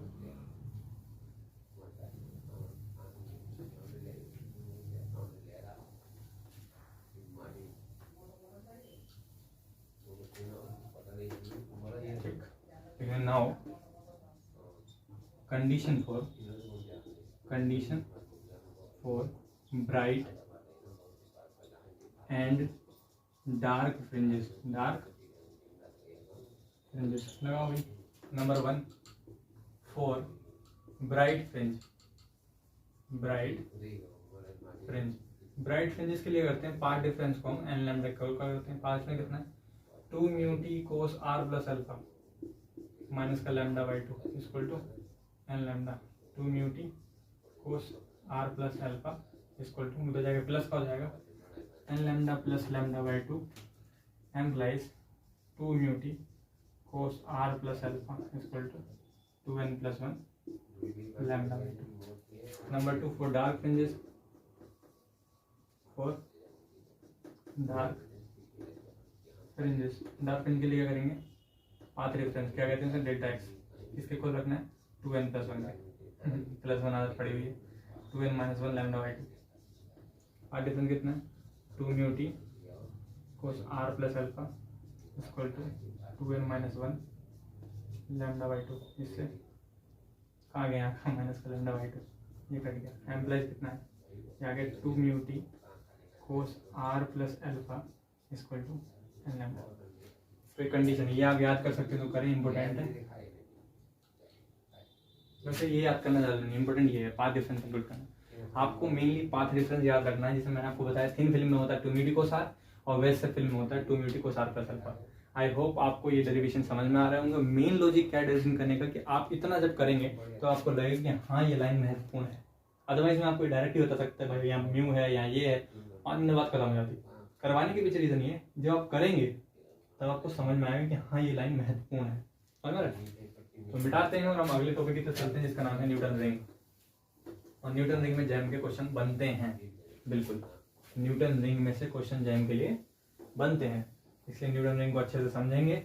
now condition for bright and dark fringes, लगाओ भाई। नंबर 1 फॉर ब्राइट फ्रिंजेस के लिए करते हैं पाथ डिफरेंस को हम एन लैम्डा करते हैं। पाथ में कितना है, 2 mu T cos are plus alpha minus का lambda by 2 equal to N lambda, 2 mu T cos are plus alpha equal to, हो जाएगा प्लस का हो जाएगा N lambda plus lambda by 2 implies 2 mu T cos are plus alpha equal to 2n plus 1 lambda by 2। Number 2 for dark fringes, dark fringe के लिए क्या करेंगे, path reference क्या कहते हैं सर, डेल्टा एक्स, इसके इक्वल रखना है 2n प्लस 1 प्लस 1 आदत पड़ी हुई है, 2n minus 1 lambda by 2। Path difference कितना है, 2 mu T cos are plus alpha equal to 2n minus 1 lambda by 2। इससे कहाँ गया माइनस का लैम्डा बाई 2, ये कट गया। एम्प्लाइज कितना है, ये आ गया 2 mu T cos are plus alpha equal to N lambda. तो कंडीशन ये आप याद कर सकते हो, तो करें, इंपॉर्टेंट है। वैसे ये याद करना ज़्यादा नहीं, इंपॉर्टेंट ये है पाथ डिफरेंस कैलकुलेट करना। आपको मेनली पाथ डिफरेंस याद रखना है, जिसे मैंने आपको बताया थिन फिल्म में होता है 2 म्यू T कोस आर और वेस्ट फिल्म में होता है 2 mu T cos are plus alpha. I hope आपको ये डेरिवेशन समझ में आ रहे होंगे। मेन लॉजिक क्या डेरिवेशन करने का, कि आप इतना जब करेंगे तो आपको लगेगा कि हाँ ये लाइन महत्वपूर्ण है। अदरवाइज में आपको डायरेक्ट ही बता सकता है भाई यहाँ म्यू है, यहाँ ये है, अन्य बात खत्म हो जाती। करवाने के पीछे रीजन ये है, जब आप करेंगे तब आपको समझ में आएगा कि हाँ ये लाइन महत्वपूर्ण है। समझ में? तो मिटाते हैं और हम अगले टॉपिक की तरफ चलते हैं, जिसका नाम है न्यूटन रिंग। और न्यूटन रिंग में जैम के क्वेश्चन बनते हैं, बिल्कुल न्यूटन रिंग में से क्वेश्चन जैम के लिए बनते हैं। इसलिए न्यूटन रिंग को अच्छे से समझेंगे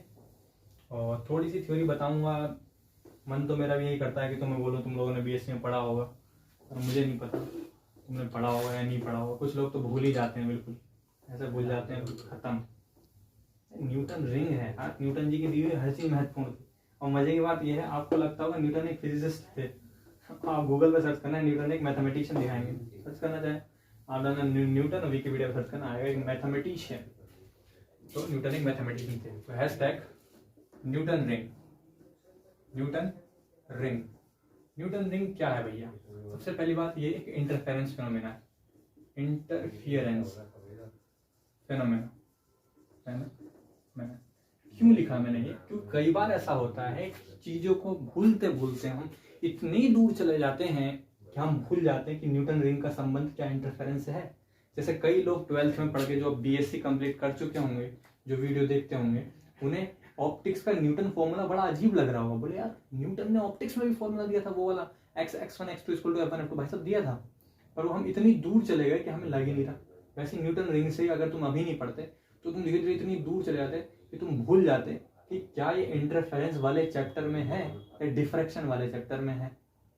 और थोड़ी सी थ्योरी बताऊंगा। मन तो मेरा भी यही करता है कि तुम्हें बोलूँ तुम लोगों ने बीएससी में पढ़ा होगा, और मुझे नहीं पता तुमने पढ़ा होगा या नहीं पढ़ा होगा। कुछ लोग तो भूल ही जाते हैं, बिल्कुल ऐसे भूल जाते हैं खत्म। न्यूटन रिंग है यार, न्यूटन जी की दी हुई हर चीज महत्वपूर्ण थी। और मजे की बात यह है, आपको लगता होगा न्यूटन एक फिजिसिस्ट थे, आप गूगल पे सर्च करना न्यूटन एक मैथमेटिशियन दिखाएंगे, सर्च करना चाहे आप डालना न्यूटन, विकिपीडिया सर्च करना आएगा एक मैथमेटिशियन, तो न्यूटन एक मैथमेटिशियन थे। तो hashtag Newton ring, Newton ring. Newton ring क्या है भैया? सबसे पहली बात ये एक इंटरफेरेंस फिनोमेना है, इंटरफियरेंस फिनोमेना है ना। मैंने क्यों लिखा मैंने ये, क्योंकि कई बार ऐसा होता है चीजों को भूलते भूलते हम इतनी दूर चले जाते हैं कि हम भूल जाते हैं कि न्यूटन रिंग का संबंध क्या इंटरफेरेंस से है। जैसे कई लोग 12th में पढ़ के जो बीएससी कंप्लीट कर चुके होंगे, जो वीडियो देखते होंगे, उन्हें ऑप्टिक्स का न्यूटन फॉर्मूला बड़ा अजीब लग रहा होगा। बोले यार न्यूटन ने ऑप्टिक्स में भी फॉर्मूला दिया था, वो वाला x1 x2 = f1 f2 भाई साहब दिया था, पर वो हम इतनी दूर चले गए कि हमें लग ही नहीं रहा। वैसे न्यूटन रिंग से अगर तुम अभी नहीं पढ़ते तो तुम धीरे धीरे इतनी दूर चले जाते कि तुम भूल जाते कि क्या ये इंटरफेरेंस वाले चैप्टर में है या डिफ्रैक्शन वाले चैप्टर में है।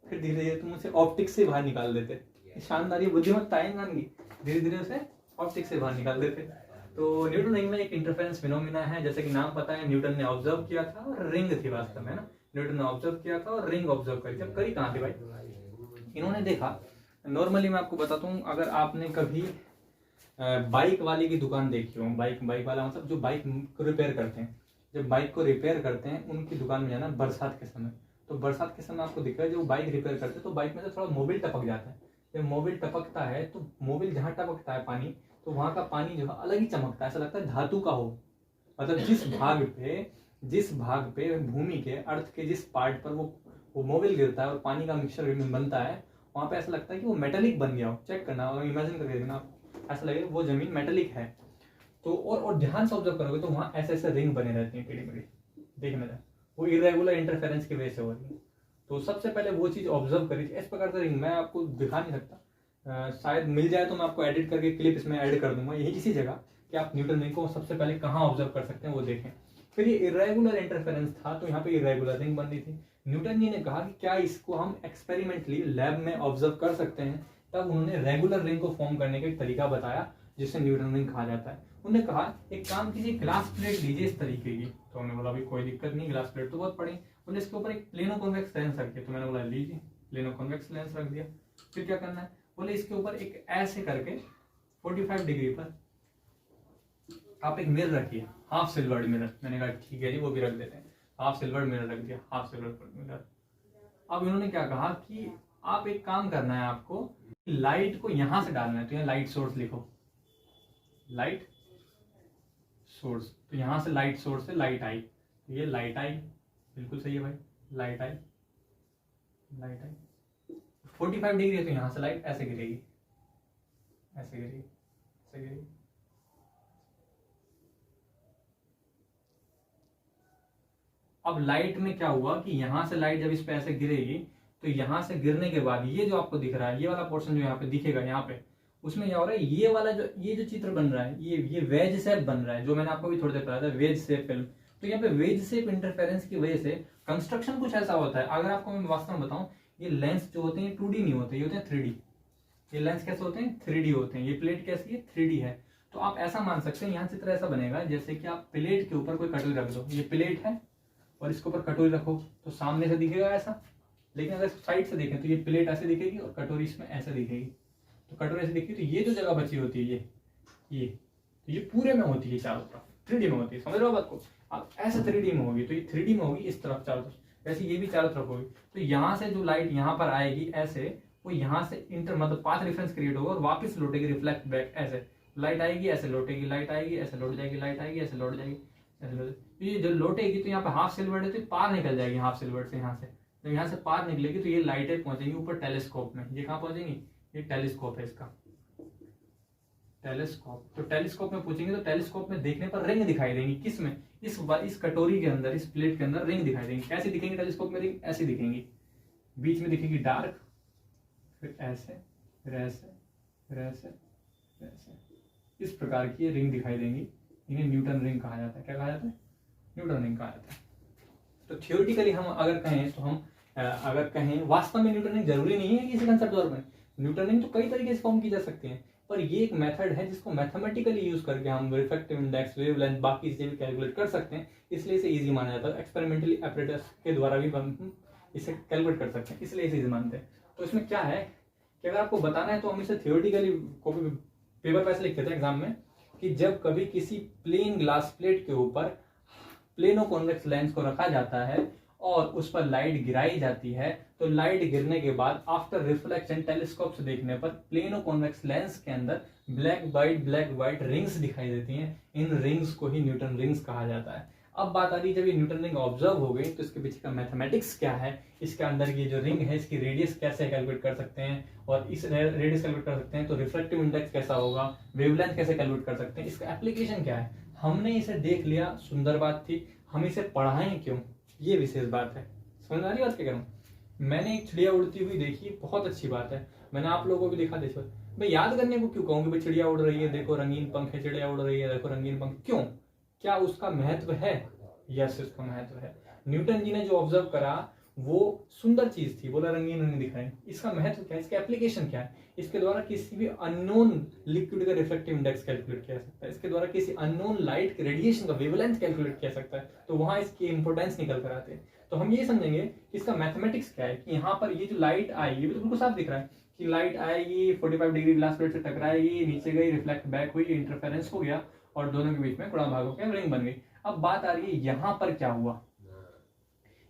फिर धीरे धीरे तुम उसे ऑप्टिक्स से बाहर निकाल देते। शानदार, ये बुद्धिमत्ता है इंसान की, धीरे धीरे उसे ऑप्टिक्स से बाहर निकाल देते। तो न्यूटन रिंग में एक इंटरफेरेंस फिनोमिना है, जैसे कि नाम पता है, न्यूटन ने ऑब्जर्व किया था और रिंग थी वास्तव में ना। न्यूटन ने ऑब्जर्व किया था और रिंग ऑब्जर्व करी। जब करी कहाँ थी भाई? इन्होंने देखा, नॉर्मली मैं आपको बताता हूँ, अगर आपने कभी बाइक वाले की दुकान देखी हो, बाइक वाला मतलब जो बाइक को रिपेयर करते हैं, जब बाइक को रिपेयर करते हैं उनकी दुकान में जाना बरसात के समय, तो बरसात के समय आपको दिखेगा जो बाइक रिपेयर करते हैं तो बाइक में से थोड़ा मोबिल टपक जाता है। जब मोबिल टपकता है तो मोबिल जहाँ टपकता है पानी, तो वहां का पानी जो है अलग ही चमकता है, ऐसा लगता है धातु का हो। मतलब जिस भाग पे भूमि के अर्थ के जिस पार्ट पर वो मोबिल गिरता है और पानी का मिक्सचर बनता है, वहां पे ऐसा लगता है कि वो मेटेलिक बन गया हो। चेक करना, इमेजिन करके देखना आप, ऐसा लगेगा वो जमीन मेटेलिक है। तो और ध्यान से ऑब्जर्व करोगे तो वहां ऐसे ऐसे रिंग बने रहती हैं, टेढ़ी मेढ़ी, देखने जाए वो इरेगुलर इंटरफेरेंस की वजह से हो रही है। तो सबसे पहले वो चीज ऑब्जर्व करी थी। इस प्रकार से रिंग मैं आपको दिखा नहीं सकता, शायद मिल जाए तो मैं आपको एडिट करके क्लिप इसमें ऐड कर दूंगा यही इसी जगह, कि आप न्यूटन रिंग को सबसे पहले कहाँ ऑब्जर्व कर सकते हैं वो देखें। फिर ये इरेगुलर इंटरफेरेंस था तो यहाँ पे इरेगुलर रिंग बन रही थी। न्यूटन जी ने कहा कि क्या इसको हम एक्सपेरिमेंटली लैब में ऑब्जर्व कर सकते हैं, तब उन्होंने रेगुलर रिंग को फॉर्म करने का एक तरीका बताया जिसे न्यूटन रिंग कहा जाता है। उन्होंने कहा एक काम कीजिए, ग्लास प्लेट लीजिए इस तरीके की। तो हमने बोला अभी कोई दिक्कत नहीं, ग्लास प्लेट तो बहुत पड़ी। उन्होंने इसके ऊपर एक प्लेनो कॉन्वेक्स लेंस रखिए, तो मैंने बोला लीजिए, प्लेनो कॉन्वेक्स लेंस रख दिया। फिर क्या करना है, बोले इसके ऊपर एक ऐसे करके 45 डिग्री पर आप एक मिरर रखिए, हाफ सिल्वर्ड मिरर। मैंने कहा ठीक है जी, वो भी रख देते हैं। हाफ सिल्वर्ड मिरर रख दिया, हाफ सिल्वर्ड मिरर। अब इन्होंने क्या कहा कि आप एक काम करना है, आपको लाइट को यहां से डालना है। तो यहाँ लाइट सोर्स लिखो, लाइट सोर्स। तो यहां से लाइट सोर्स से लाइट आई, तो ये लाइट आई, बिल्कुल सही है भाई, लाइट आई, लाइट आई 45 डिग्री है, तो यहां से लाइट ऐसे गिरेगी, ऐसे गिरेगी, ऐसे गिरेगी। अब लाइट में क्या हुआ कि यहां से लाइट जब इस पे ऐसे गिरेगी, तो यहां से गिरने के बाद ये जो आपको दिख रहा है, ये वाला पोर्शन जो यहाँ पे दिखेगा, यहाँ पे उसमें क्या हो रहा है, ये वाला ये जो चित्र बन रहा है, ये वेज शेप बन रहा है, जो मैंने आपको भी थोड़ी देर बताया था, वेज शेप फिल्म। तो यहाँ पे वेज शेप इंटरफेरेंस की वजह से कंस्ट्रक्शन कुछ ऐसा होता है। अगर आपको मैं वास्तव में बताऊं, ये लेंस जो होते हैं 2D नहीं होते, ये होते हैं 3D। ये लेंस कैसे होते हैं? 3D होते हैं। ये प्लेट कैसी है? 3D है। तो आप ऐसा मान सकते हैं, यहाँ चित्र ऐसा बनेगा जैसे कि आप प्लेट के ऊपर कोई कटोरी रख दो, ये प्लेट है और इसके ऊपर कटोरी रखो, तो सामने से दिखेगा ऐसा, लेकिन अगर साइड से देखें तो ये प्लेट ऐसे दिखेगी और कटोरी इसमें ऐसे दिखेगी। तो कटोरी ऐसे दिखेगी, तो ये जो जगह बची होती है ये तो ये पूरे में होती है, चारों तरफ 3D में होती है। समझ रहे हो बात को? आप ऐसे 3D में होगी, तो ये 3D में होगी इस तरफ चारों तरफ, वैसे ये भी चारों तरफ होगी। तो यहाँ से जो लाइट यहाँ पर आएगी ऐसे, वो यहाँ से मतलब पाथ डिफरेंस क्रिएट होगा और वापस लौटेगी, रिफ्लेक्ट बैक। ऐसे लाइट आएगी, ऐसे लौटेगी, लाइट आएगी, ऐसे लौट जाएगी, लाइट आएगी, ऐसे लौट जाएगी, ऐसे लौट जाएगी। ये जो लौटेगी तो यहाँ पे हाफ सिल्वर्ड है, तो पार निकल जाएगी हाफ सिल्वर्ड से। यहाँ से जब यहाँ से पार निकलेगी तो ये लाइटें पहुंचेंगी ऊपर टेलीस्कोप में। ये कहाँ पहुंचेंगी? ये टेलीस्कोप है इसका, टेलीस्कोप। तो टेलीस्कोप में पूछेंगे तो टेलीस्कोप में देखने पर रिंग दिखाई देंगी। किस में? इस कटोरी के अंदर, इस प्लेट के अंदर रिंग दिखाई देंगी। कैसे दिखेंगी टेलीस्कोप में रिंग? ऐसी दिखेंगी, बीच में दिखेगी डार्क, फिर ऐसे, फिर ऐसे, फिर ऐसे, फिर ऐसे, इस प्रकार की रिंग दिखाई देंगी इन्हें न्यूटन रिंग कहा जाता है। क्या कहा जाता है? न्यूटन रिंग कहा जाता है। तो थियोरिटिकली हम अगर कहें तो हम अगर कहें वास्तव में न्यूटन रिंग जरूरी नहीं है किसी कंसेप्ट और में। न्यूटन रिंग तो कई तरीके से फॉर्म की जा सकती है, पर ये एक मेथड है जिसको मैथमेटिकली यूज करके हम रिफ्रैक्टिव इंडेक्स, वेवलेंथ, बाकी चीजें भी कैलकुलेट कर सकते हैं, इसलिए इसे इजी माना जाता है। एक्सपेरिमेंटली ऑपरेटर्स के द्वारा भी हम इसे कैलकुलेट कर सकते हैं, इसलिए इसे इजी मानते हैं। तो इसमें क्या है कि अगर आपको बताना है तो हम इसे थियोरिटिकली कॉपी पेपर पे ऐसे लिखते थे एग्जाम में कि जब कभी किसी प्लेन ग्लास प्लेट के ऊपर प्लेनो कॉन्वेक्स लेंस को रखा जाता है और उस पर लाइट गिराई जाती है, तो लाइट गिरने के बाद आफ्टर रिफ्लेक्शन टेलीस्कोप से देखने पर प्लेनो कॉन्वेक्स लेंस के अंदर ब्लैक वाइट रिंग्स दिखाई देती हैं। इन रिंग्स को ही न्यूटन रिंग्स कहा जाता है। अब बात आ रही है जब ये न्यूटन रिंग ऑब्जर्व हो गई तो इसके पीछे का मैथमेटिक्स क्या है, इसके अंदर ये जो रिंग है इसकी रेडियस कैसे कैलकुलेट कर सकते हैं, और इस रेडियस कैलकुलेट कर सकते हैं तो रिफ्रैक्टिव इंडेक्स कैसा होगा, वेवलेंथ कैसे कैलकुलेट कर सकते हैं, इसका एप्लीकेशन क्या है, हमने इसे देख लिया, सुंदर बात थी, हम इसे पढ़ाएं क्यों, ये विशेष बात है। समझ आ रही बात क्या करूं? मैंने एक चिड़िया उड़ती हुई देखी, बहुत अच्छी बात है, मैंने आप लोगों को भी दिखा देखो, मैं याद करने को क्यों कहूँ कि भाई चिड़िया उड़ रही है, देखो रंगीन पंख है, चिड़िया उड़ रही है, देखो रंगीन पंख, क्यों? क्या उसका महत्व है? यस, उसका महत्व है। न्यूटन जी ने जो ऑब्जर्व करा वो सुंदर चीज थी, बोला रंगीन रंग दिखाई, इसका महत्व क्या है, इसका एप्लीकेशन क्या है? इसके द्वारा किसी भी अननोन लिक्विड का रिफ्लेक्टिव इंडेक्स कैलकुलेट किया जा सकता है, इसके द्वारा किसी अननोन लाइट के रेडिएशन का वेवलेंथ कैलकुलेट किया सकता है, तो वहां इसकी इंपोर्टेंस निकल कर आते हैं। तो हम ये समझेंगे कि इसका मैथमेटिक्स क्या है, कि यहाँ पर ये जो लाइट आई, ये भी तो बिल्कुल साफ दिख रहा है कि लाइट आएगी, 45 डिग्री ग्लास प्लेट से टकराएगी, नीचे गई, रिफ्लेक्ट बैक हुई, इंटरफेरेंस हो गया और दोनों के बीच में गुणा भाग होकर रिंग बन गई। अब बात आ रही है यहाँ पर क्या हुआ,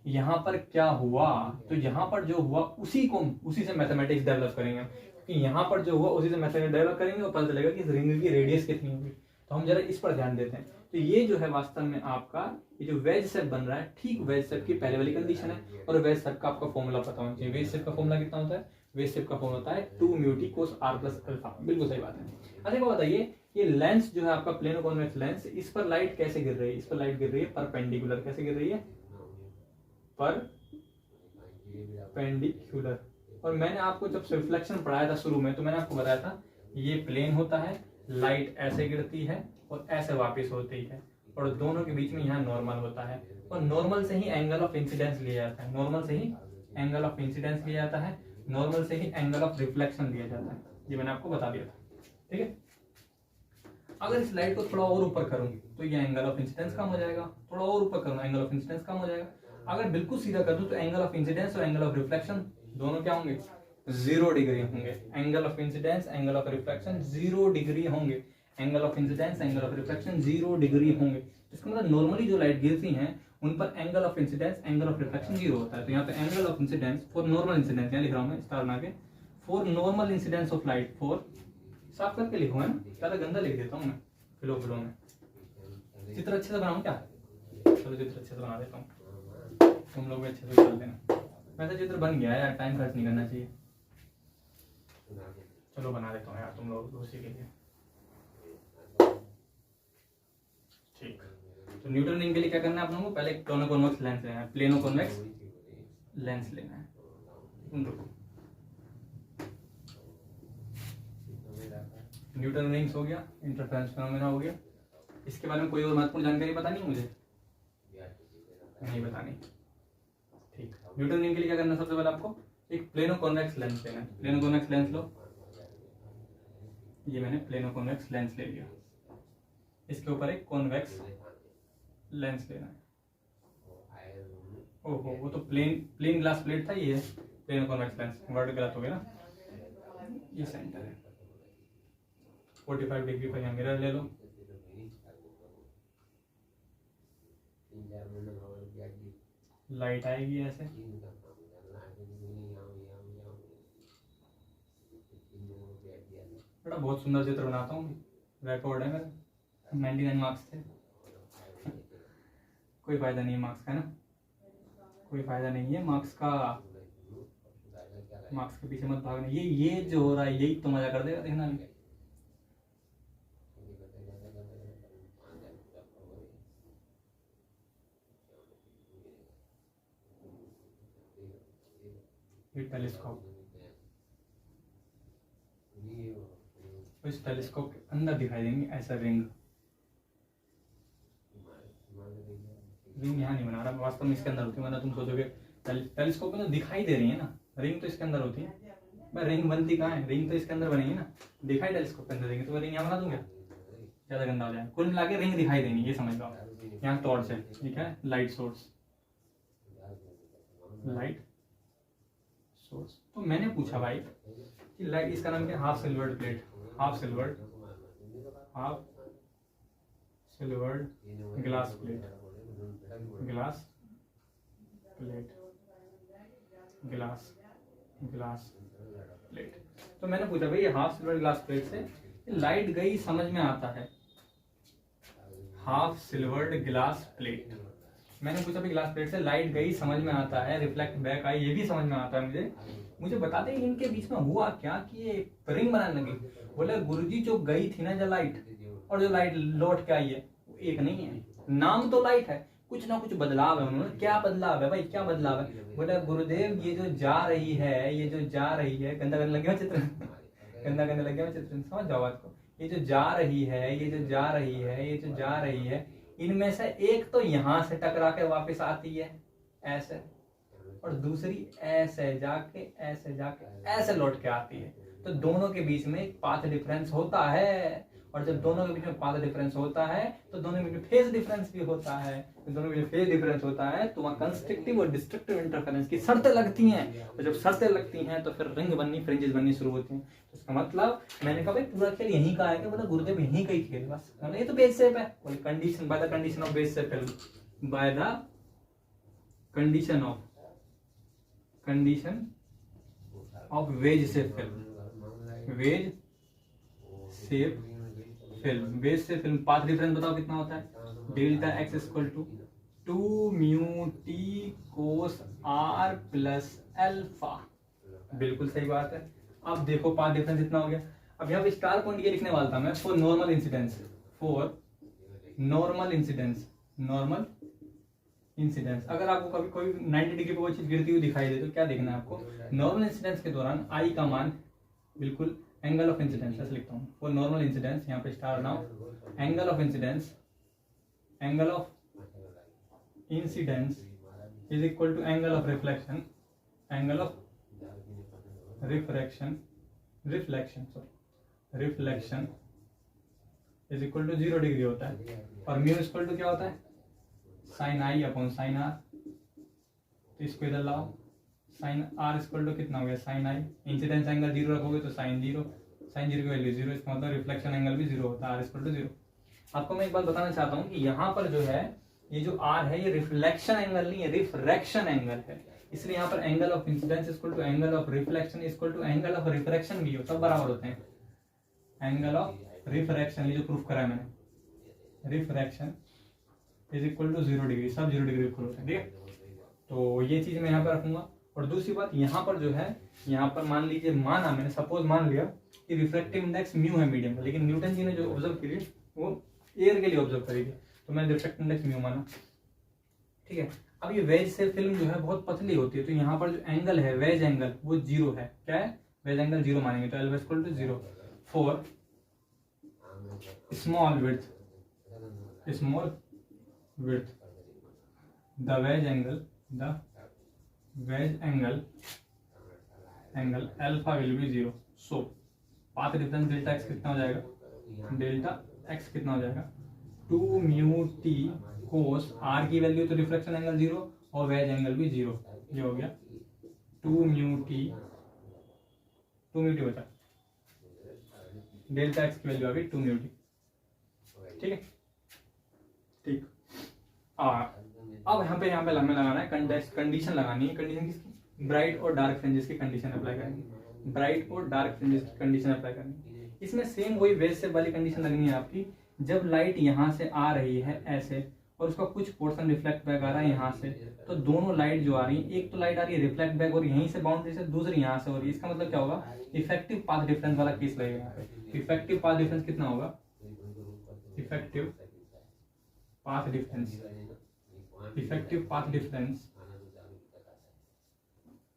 यहाँ पर क्या हुआ, तो यहाँ पर जो हुआ उसी से मैथमेटिक्स डेवलप करेंगे, कि यहाँ पर जो हुआ उसी से मैथमेटिक्स डेवलप करेंगे और पता चलेगा कि इस रिंग की रेडियस कितनी होगी। तो हम जरा इस पर ध्यान देते हैं। तो ये जो है वास्तव में आपका ये जो वेज शेप बन रहा है, ठीक वेज शेप की पहले वाली कंडीशन है, और वेज शेप का आपका फॉर्मूला पता होना चाहिए। वेज शेप का फॉर्मूला कितना होता है? वेज शेप का फॉर्मूला होता है 2 म्यू टी कोस r प्लस अल्फा। बिल्कुल सही बात है। अच्छा को बताइए, ये लेंस जो है आपका प्लेनो कॉन्वेक्स लेंस, इस पर लाइट कैसे गिर रही है? इस पर लाइट गिर रही है परपेंडिकुलर। कैसे गिर रही है? परपेंडिकुलर। और मैंने आपको जब रिफ्लेक्शन पढ़ाया था शुरू में, तो मैंने आपको बताया था ये प्लेन होता है, लाइट ऐसे गिरती है और ऐसे वापस होती है, और दोनों के बीच में यहाँ नॉर्मल होता है, और नॉर्मल से ही एंगल ऑफ इंसिडेंस लिया जाता है, नॉर्मल से ही एंगल ऑफ इंसिडेंस लिया जाता है, नॉर्मल से ही एंगल ऑफ रिफ्लेक्शन लिया जाता है। ये मैंने आपको बता दिया था, ठीक है। अगर इस लाइट को थोड़ा और ऊपर करूं तो ये एंगल ऑफ इंसिडेंस कम हो जाएगा, थोड़ा और ऊपर करूं एंगल ऑफ इंसिडेंस कम हो जाएगा। अगर बिल्कुल सीधा कर दूं तो एंगल ऑफ इंसिडेंस और एंगल ऑफ रिफ्लेक्शन दोनों क्या होंगे? 0 डिग्री होंगे। Angle of incidence, angle of reflection 0 degree होंगे। Angle of incidence, angle of reflection 0 degree होंगे। इसका मतलब नॉर्मली जो लाइट गिरती हैं उन पर angle of incidence, angle of reflection 0 होता है। तो यहाँ पे angle of incidence for normal incidence, यहाँ लिख रहा हूँ मैं स्टार बना के, for normal incidence of light, for साफ करके लिखूंगा ना, ज्यादा गंदा लिख देता हूँ मैं फ्लो में। चित्र अच्छे से बनाऊं क्या? चलो चित्र अच्छे से बना देता हूँ, तुम लोग भी अच्छे से कर देना। वैसे चित्र बन गया यार, टाइम खर्च नहीं करना चाहिए। चलो बना देता हूँ यार तुम लोग उसी के लिए। ठीक, तो न्यूटन रिंग के लिए क्या करना है आप लोगों को? पहले प्लेनो कॉन्वेक्स लेंस लेना है, प्लेनो कॉन्वेक्स लेंस लेना है। न्यूटन रिंग्स हो गया, इंटरफेरेंस फिनोमेना हो गया। इसके बारे में कोई और महत्वपूर्ण जानकारी बतानी है मुझे? नहीं बतानी। ठीक, न्यूटन रिंग के लिए क्या करना है? सबसे पहले आपको एक प्लेनो कॉन्वेक्स लेंस लेना है। प्लेनो कॉन्वेक्स लेंस लो, ये मैंने प्लेनो कॉन्वेक्स लेंस ले लिया। इसके ऊपर एक कॉन्वेक्स लेंस लेना है। ओहो, वो तो प्लेन ग्लास प्लेट था, ये है प्लेनो कॉन्वेक्स लेंस। वर्ड गलत हो गया ना, ये सेंटर है। 45 डिग्री पर यहाँ मिरर ले लो, लाइट आएगी ऐसे, बड़ा बहुत सुंदर चित्र बनाता हूँ, रिकॉर्ड है मेरा, 99 मार्क्स थे। कोई फायदा नहीं है मार्क्स का, है ना, कोई फायदा नहीं है मार्क्स का, मार्क्स के पीछे मत भागना। ये जो हो रहा है यही तो मजा कर देगा देखना भी। टेलीस्कोप, इस टेलीस्कोप के अंदर दिखाई देंगे ऐसा रिंग, रिंग यहाँ नहीं बना रहा, वास्तव में इसके अंदर होती है, मतलब तुम सोचोगे टेलीस्कोप में तो दिखाई दे रही है ना, रिंग तो इसके अंदर होती है। भाई रिंग बनती कहाँ है, रिंग तो इसके अंदर बनेगी ना, दिखाई टेलीस्कोप के अंदर देंगे तो रिंग यहाँ बना दूंगा, ज्यादा गंदा हो जाएगा। कुल मिला के रिंग दिखाई देनी, ये समझ लो आप। यहाँ टॉर्च है, ठीक है, लाइट सोर्स, लाइट सोर्स। तो मैंने पूछा भाई कि लाइट, इसका नाम क्या, half silvered plate, half silvered glass plate, glass plate, glass plate. तो मैंने पूछा भाई ये हाफ सिल्वर्ड ग्लास प्लेट से लाइट गई समझ में आता है, हाफ सिल्वर्ड ग्लास प्लेट। मैंने पूछा भाई ग्लास प्लेट से लाइट गई समझ में आता है, रिफ्लेक्ट बैक आई ये भी समझ में आता है मुझे बता दे इनके बीच में हुआ क्या कि ये रिंग बनाने लगी। बोले गुरुजी जो गई थी ना जो लाइट, और जो लाइट लौट के आई है वो एक नहीं है, नाम तो लाइट है, कुछ ना कुछ बदलाव है उन्होंने। क्या बदलाव है भाई, क्या बदलाव है? बोला गुरुदेव ये जो जा रही है, ये जो जा रही है, गंदा करने लगे चित्र गंदा करने लगे मैं चित्र, समझ जाओ बात को। ये जो जा रही है, ये जो जा रही है, ये जो जा रही है, इनमें से एक तो यहां से टकरा के वापस आती है ऐसे, और दूसरी ऐसे जाके ऐसे लौट के आती है। तो दोनों के बीच में एक पाथ डिफरेंस होता है, और जब दोनों के बीच में पाथ डिफरेंस होता है तो दोनों के बीच में फेज डिफरेंस भी होता है। तो दोनों के बीच में फेज डिफरेंस होता है तो वहाँ कंस्ट्रक्टिव और डिस्ट्रक्टिव इंटरफेरेंस की शर्तें लगती हैं, और जब शर्तें लगती हैं तो फिर रिंग बननी, फ्रिंजेस बननी शुरू होती हैं। तो इसका मतलब मैंने कहा भाई पूरा खेल यहीं का है कि बोला गुरुदेव यहीं का ही खेल बस, ये तो बेस शेप है। Condition by the condition of base shape, by the condition of wedge shape film, wedge shape film, base से फिल्म। पाथ डिफरेंस बताओ कितना होता है, delta x equal to 2 mu T cos are plus alpha. बिल्कुल सही बात है। अब देखो पाथ डिफरेंस इतना हो गया। अब यहाँ पे स्टार पॉइंट ये लिखने वाला था मैं, for normal incidence, for normal incidence, normal incidence. अगर आपको कभी कोई 90 डिग्री पे कोई चीज गिरती हुई दिखाई दे तो क्या देखना है आपको, नॉर्मल इंसिडेंस के दौरान आई का मान बिल्कुल एंगल ऑफ इंसिडेंस ऐसे लिखता हूँ, फॉर नॉर्मल इंसिडेंस, यहाँ पे star now, angle of incidence, angle of incidence is equal to angle of reflection, angle of refraction, reflection is equal to 0 degree होता है। और म्यू इक्वल टू क्या होता है, साइन आई अपॉन साइन आर। तो इसको इधर लाओ, साइन आर इक्वल टू कितना हो गया, साइन आई। इंसिडेंस एंगल 0 रखोगे तो साइन 0, साइन 0 की वैल्यू 0, इसका मतलब रिफ्लेक्शन एंगल भी 0 होता है, आर इक्वल टू 0। आपको मैं एक बात बताना चाहता हूँ कि यहाँ पर जो है ये जो आर है ये रिफ्लेक्शन एंगल नहीं है, रिफ्रैक्शन एंगल है। इसलिए यहाँ पर angle of incidence equal to angle of reflection equal to angle of refraction भी हो, सब बराबर होते हैं। एंगल ऑफ रिफ्रैक्शन, ये जो प्रूफ करा है मैंने, refraction is equal to 0 degree, सब 0 डिग्री इक्वल होते हैं, ठीक है। तो ये चीज मैं यहाँ पर रखूंगा। और दूसरी बात यहाँ पर जो है, यहाँ पर मान लीजिए, माना मैंने, सपोज मान लिया कि रिफ्रैक्टिव इंडेक्स म्यू है मीडियम का, लेकिन न्यूटन जी ने जो ऑब्जर्व करी वो एयर के लिए ऑब्जर्व करी थी, तो मैंने रिफ्रैक्टिव इंडेक्स म्यू माना, ठीक है। अब ये वेज से फिल्म जो है बहुत पतली होती है, तो यहाँ पर जो एंगल है वेज एंगल वो 0 है। क्या है, वेज एंगल 0 मानेंगे, तो L equal to 0 for small width, small width, the wedge angle alpha will be 0। So path difference delta X कितना हो जाएगा, डेल्टा एक्स कितना हो जाएगा, 2 म्यू टी कोस आर की वैल्यू तो रिफ्लेक्शन एंगल 0 और वेज एंगल भी 0, ये हो गया 2 म्यू टी बचा, डेल्टा एक्स की वैल्यू आ गई 2 म्यू टी, ठीक है, ठीक। अब यहाँ पे हमें लगाना है कंडीशन लगानी है। कंडीशन किसकी, ब्राइट और डार्क फ्रिंजेस की कंडीशन अप्लाई करनी, ब्राइट और डार्क फ्रिंजेस की कंडीशन अप्लाई करनी। इसमें सेम वही वेज शेप वाली कंडीशन लगनी है आपकी। जब लाइट यहाँ से आ रही है ऐसे और उसका कुछ पोर्शन रिफ्लेक्ट बैक आ रहा है यहाँ से, तो दोनों लाइट जो आ रही है, एक तो लाइट आ रही है रिफ्लेक्ट बैक और यहीं से बाउंड्री से, दूसरी यहाँ से हो रही है। इसका मतलब क्या होगा, इफेक्टिव पाथ डिफरेंस वाला केस लगेगा यहाँ पे। इफेक्टिव पाथ डिफरेंस कितना होगा, effective path difference, effective path difference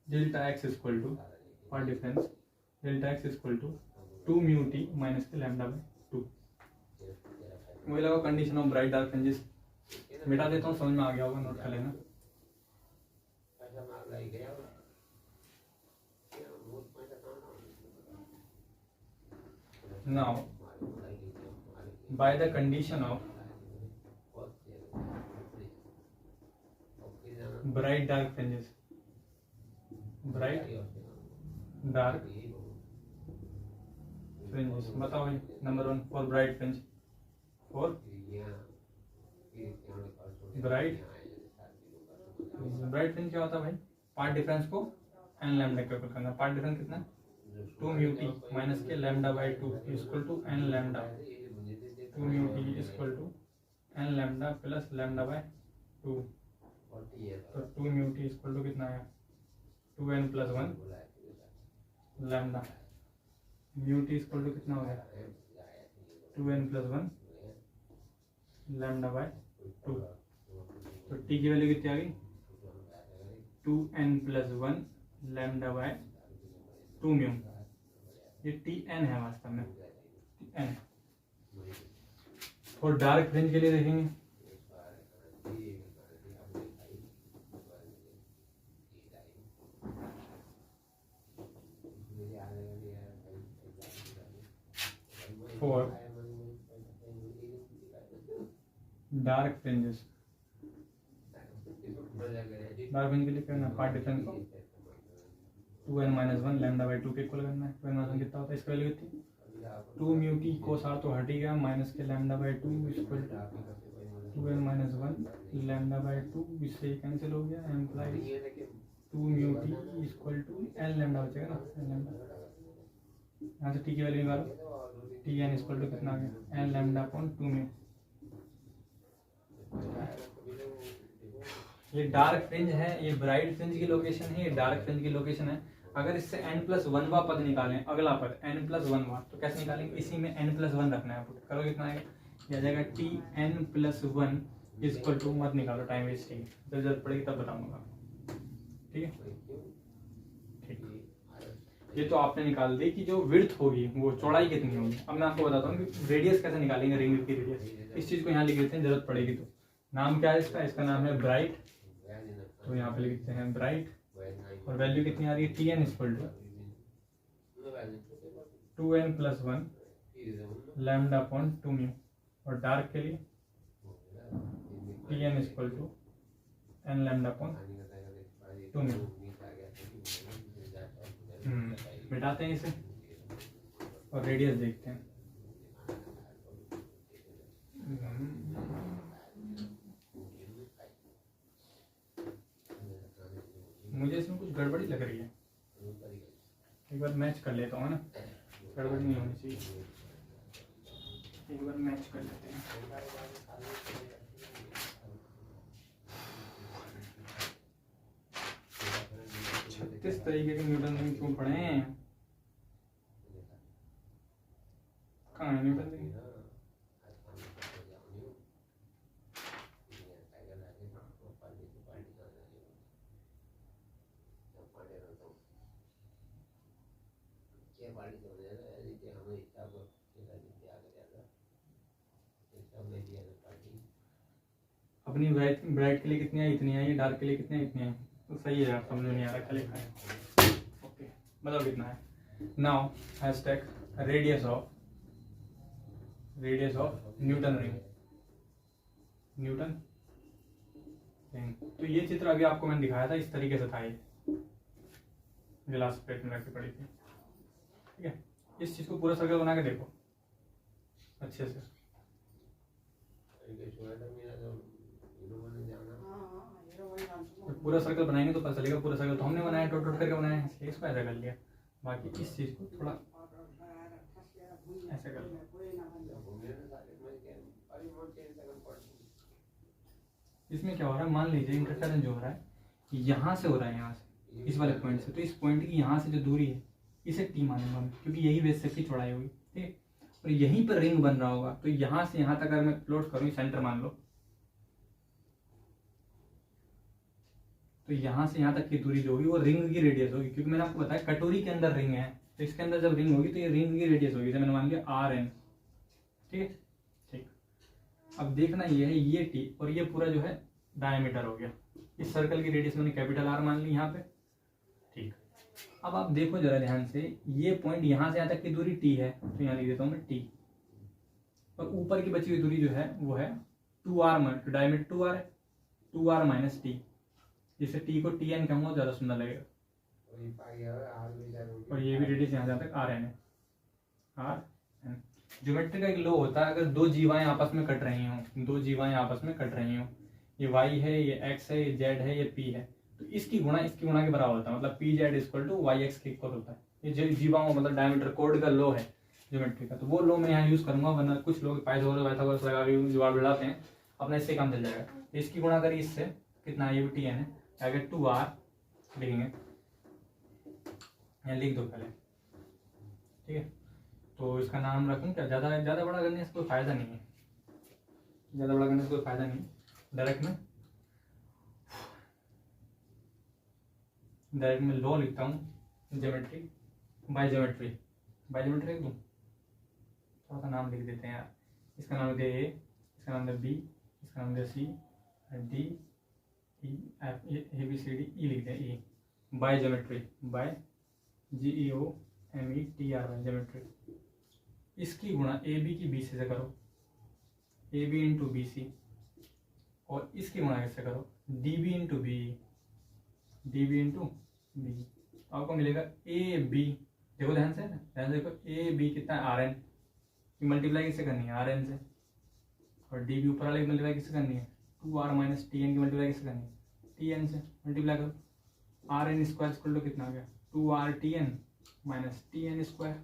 delta x equal to path difference delta x equal to 2 mu T minus के लैम्डा बाई 2। वही लगा condition of bright dark fringes मिटा देता हूँ, समझ में आ गया होगा, नोट कर लेना। Now by the condition of bright dark fringes, bright dark fringes, बताओ भाई। Number 1 for bright fringe, for bright fringe क्या होता है भाई? पार्ट डिफरेंस को एन लैम्डा कैलकुलेट करना। पार्ट डिफरेंस कितना है? 2 म्यू टी माइनस के lambda by 2 equal to N lambda. 2 mu T equal to N lambda plus lambda by 2। तो 2 म्यू टी इक्वल टू कितना आया? 2n plus 1 lambda. Mu T equal to कितना हो गया? 2n plus 1 lambda by 2। तो T की value कितनी आ गई? 2n plus 1 lambda by 2 mu. ये Tn है वास्तव में, Tn। और डार्क फ्रिंज के लिए देखेंगे, for dark fringes, dark fringe के लिए करना पार्ट डिफरेंस को 2n माइनस 1 लैम्डा बाई 2 के इक्वल करना है। 2n माइनस 1 कितना होता है? इसका वैल्यू कितनी? 2 म्यू टी कोस आर तो हट ही गया, माइनस के lambda by 2 equal 2n minus 1 lambda by 2, इससे कैंसिल हो गया, implies 2 mu T equal to N lambda बचेगा ना, एन लैम्डा। यहाँ से टी की वैल्यू निकालो, टी एन इक्वल टू कितना आ गया? N lambda upon 2 mu. ये डार्क फ्रिंज है, ये ब्राइट फ्रिंज की लोकेशन है, ये डार्क फ्रिंज की लोकेशन है। अगर इससे n प्लस 1वां पद निकालें, अगला पद n प्लस 1वां, तो कैसे निकालेंगे? इसी में n प्लस 1 रखना है, पुट करो कितना आएगा? यह आ जाएगा Tn प्लस 1 इक्वल टू, मत निकालो टाइम वेस्ट है, जब जरूरत पड़ेगी तब बताऊंगा, ठीक है? ठीक, ये तो आपने निकाल दी कि जो विड्थ होगी वो चौड़ाई कितनी होगी। अब मैं आपको बताता हूँ कि रेडियस कैसे निकालेंगे, रिंग की रेडियस। इस चीज को यहाँ लिख देते हैं, जरूरत पड़ेगी तो। नाम क्या है इसका? इसका नाम है ब्राइट, तो यहाँ पे लिखते हैं ब्राइट। और वैल्यू कितनी आ रही है? Tn equal to 2n plus 1 lambda upon 2 mu. और डार्क के लिए Tn equal to n lambda upon 2 mu. मिटाते हैं इसे और रेडियस देखते हैं। मुझे इसमें कुछ गड़बड़ी लग रही है, एक बार मैच कर लेता हूँ ना, गड़बड़ी नहीं होनी चाहिए। एक बार मैच कर लेते हैं। 36 तरीके के न्यूटन रिंग क्यों पढ़े हैं? कहाँ है न्यूटन रिंग? अपनी ब्राइट के लिए कितनी आई? इतनी आई। डार्क के लिए कितनी आई? इतनी आई। तो सही है यार, समझ नहीं आ रहा क्या लिखा है। ओके, बताओ कितना है। Now hashtag radius of Newton ring, Newton ring. तो ये चित्र अभी आपको मैंने दिखाया था, इस तरीके से था। ये गिलास प्लेट में रख के पड़ी थी, ठीक है? इस चीज को पूरा सर्कल बना के देखो अच्छे से। तो पूरा सर्कल बनाएंगे तो पता चलेगा। पूरा सर्कल तो हमने बनाया, टोट टोट करके बनाया है, इसलिए इसको ऐसा कर लिया। बाकी इस चीज को थोड़ा ऐसा कर लिया। इसमें क्या हो रहा है, मान लीजिए इंटरफेरेंस जो हो रहा है यहाँ से हो रहा है, यहाँ से इस वाले पॉइंट से। तो इस पॉइंट की यहाँ से जो दूरी है इसे टी मानूंगा मैं, क्योंकि यही बेस सेट की चौड़ाई होगी, ठीक है? और यहीं पर रिंग बन रहा होगा, तो यहाँ से यहाँ तक अगर मैं प्लॉट करूँ, सेंटर मान लो, तो यहाँ से यहाँ तक की दूरी जो होगी वो रिंग की रेडियस होगी। क्योंकि मैंने आपको बताया कटोरी के अंदर रिंग है, तो इसके अंदर जब रिंग होगी तो ये रिंग की रेडियस होगी। जैसे मैंने मान लिया Rn, ठीक है? ठीक। अब देखना ये है ये टी और ये पूरा जो है डायमीटर हो गया। इस सर्कल की रेडियस मैंने कैपिटल आर मान ली यहाँ पे, ठीक। अब आप देखो जरा ध्यान से, ये पॉइंट यहाँ से यहाँ तक की दूरी टी है, तो यहाँ लिख देता हूँ मैं टी, और ऊपर की बची हुई दूरी जो है वो है 2r, तो डायमीटर 2r है, 2r माइनस टी, जिससे टी को टी एन कहूँगा ज़्यादा सुंदर लगेगा। और ये भी रेडियस यहाँ तक आर एन है, आर एन। ज्योमेट्री का एक लॉ होता है, अगर दो जीवाएं आपस में कट रही हों, दो जीवाएं आपस में कट रही हों, ये y है, ये x है, ये z है, ये p है, तो इसकी गुणा के बराबर होता है, मतलब p z equal to y x के इक्वल होता है। ये जीवाओं मतलब डायमीटर कोड का लॉ है ज्योमेट्री का, तो वो लॉ मैं यहाँ यूज करूंगा, वरना कुछ लोग पाइथागोरस लगा के जुगाड़ बढ़ाते हैं, अपना इससे काम चल जाएगा। इसकी गुणा करिए इससे, कितना ये भी टी एन है, अगर 2r लिखेंगे, यहाँ लिख दो पहले, ठीक है। तो इसका नाम रखूँ क्या, ज़्यादा बड़ा करने से कोई फायदा नहीं है, ज़्यादा बड़ा करने से कोई फायदा नहीं। डायरेक्ट में लॉ लिखता हूँ, ज्योमेट्री बाय ज्योमेट्री लिख दूँ, थोड़ा सा नाम लिख देते हैं यार। इसका नाम दे ए, इसका नाम दे बी, इसका नाम दे C, D E F, A B C D E लिख दें, E by geometry, by GEOMETRY geometry. इसकी गुणा ए बी की बी से करो, A B into B C, और इसकी गुणा कैसे करो, D B into B, D B into B, आपको मिलेगा ए बी। देखो ध्यान से देखो, ए बी कितना है, आर एन की मल्टीप्लाई किससे करनी है, आर एन से, और डी बी ऊपर वाले की मल्टीप्लाई किससे करनी है, 2r माइनस टी एन की मल्टीप्लाई किससे करनी है, टी एन से मल्टीप्लाई करो। R n square equal to कितना आ गया, 2r t n minus t n square.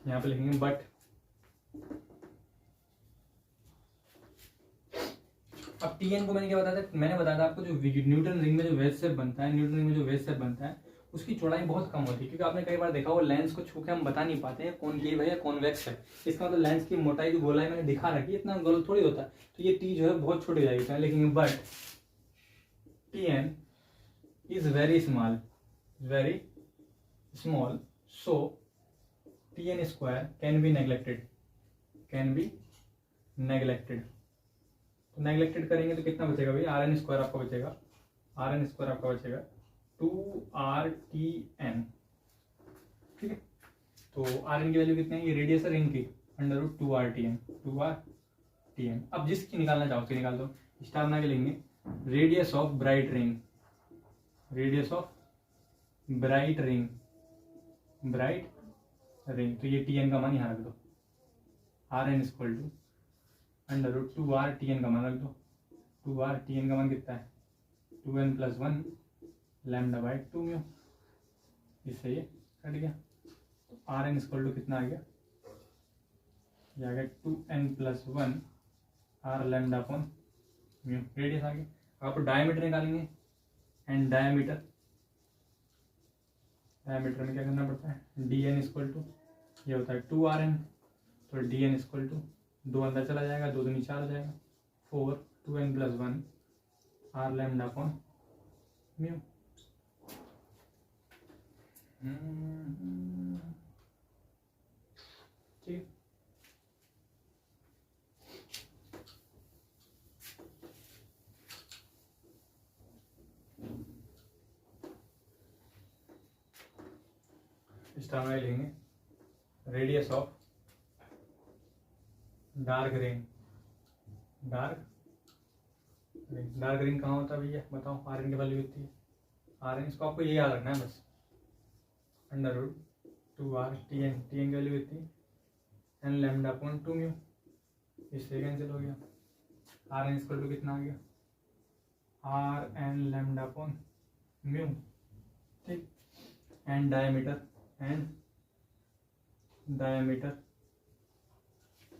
यहाँ पे लिखेंगे बट अब टी एन को मैंने क्या बताया था, मैंने बताया था आपको, जो न्यूटन रिंग में जो वेज शेप बनता है, उसकी चौड़ाई बहुत कम होती है, क्योंकि आपने कई बार देखा वो लेंस को छू के हम बता नहीं पाते हैं कॉनकेव है या कॉन्वेक्स है। इसका मतलब लेंस की मोटाई जो गोलाई मैंने दिखा रखी है, इतना गोल थोड़ी होता है, तो ये टी जो है बहुत छोटी जाएगी, तो लिखेंगे but t n is very small, so t n square can be neglected. तो नेग्लेक्टेड करेंगे तो कितना बचेगा भाई, आर एन स्क्वायर आपका बचेगा, 2r/t(n), ठीक है। तो आर एन की वैल्यू कितनी है, ये रेडियस है रिंग की, √2r(t(n). अब जिसकी निकालना चाहो उसकी निकाल दो, स्टार बना के लेंगे, रेडियस ऑफ ब्राइट रिंग, तो ये टी एन का मान यहाँ रख दो, are N equal to √2r(t(n) का मान रख दो, 2r(t(n) का मान कितना है, 2n + 1 λ/2 म्यू, इससे ये कट गया। तो आर एन इक्वल टू कितना आ गया, ये आ गया 2n + 1 r λ/म्यू, रेडियस आ गया। आप डायमीटर निकालेंगे, एंड डायमीटर में क्या करना पड़ता है, dn इक्वल टू ये होता है 2rn, तो dn इक्वल टू 2 अंदर चला जाएगा, 2 दूनी 4 हो जाएगा, 4 2n + 1 r λ/म्यू। ठीक, स्टार में लेंगे, रेडियस ऑफ डार्क रिंग कहाँ होता है भैया, बताओ। आर एन की वैल्यू कितनी है, आर एन, इसको आपको ये याद रखना है बस, √2r(t(n), टी एन की वैल्यू कितनी, n λ/2 म्यू, इससे कैंसिल हो गया। आर एन इक्वल टू कितना आ गया, r n λ/म्यू, ठीक। And diameter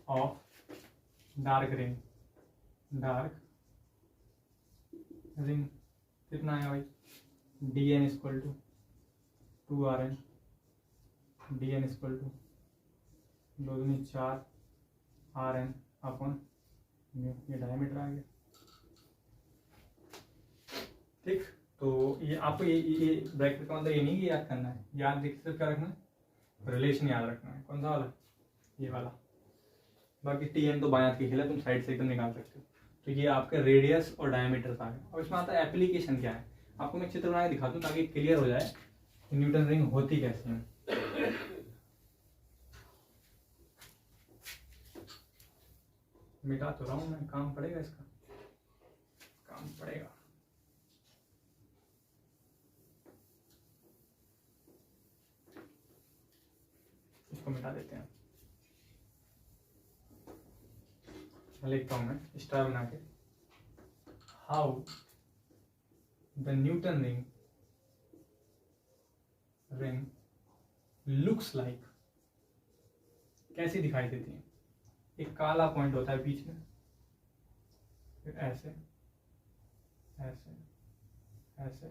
of dark ring कितना है भाई, dn equal to 2rn, dn equal to 2 दूनी 4 rn अपॉन म्यू, ये डायमीटर आ गया, ठीक। तो ये आपको ये ब्रैकेट का मतलब ये नहीं कि याद करना है, याद देखिए सिर्फ क्या रखना है, रिलेशन याद रखना है। कौन सा वाला, ये वाला बाकी टी एन तो बाएं हाथ की खेल है, तुम साइड से एकदम निकाल सकते हो। तो ये आपका रेडियस और डायमीटर आ गया। और इसमें आता है एप्लीकेशन क्या है। आपको मैं चित्र बना के दिखाता हूँ ताकि क्लियर हो जाए कि न्यूटन रिंग होती कैसे है। मिटा तो रहा हूँ मैं, काम पड़ेगा इसका, काम पड़ेगा। इसको मिटा देते हैं। लिखता हूँ मैं स्टार बना के, how the Newton ring looks like, कैसी दिखाई देती है। एक काला पॉइंट होता है बीच में, फिर ऐसे ऐसे ऐसे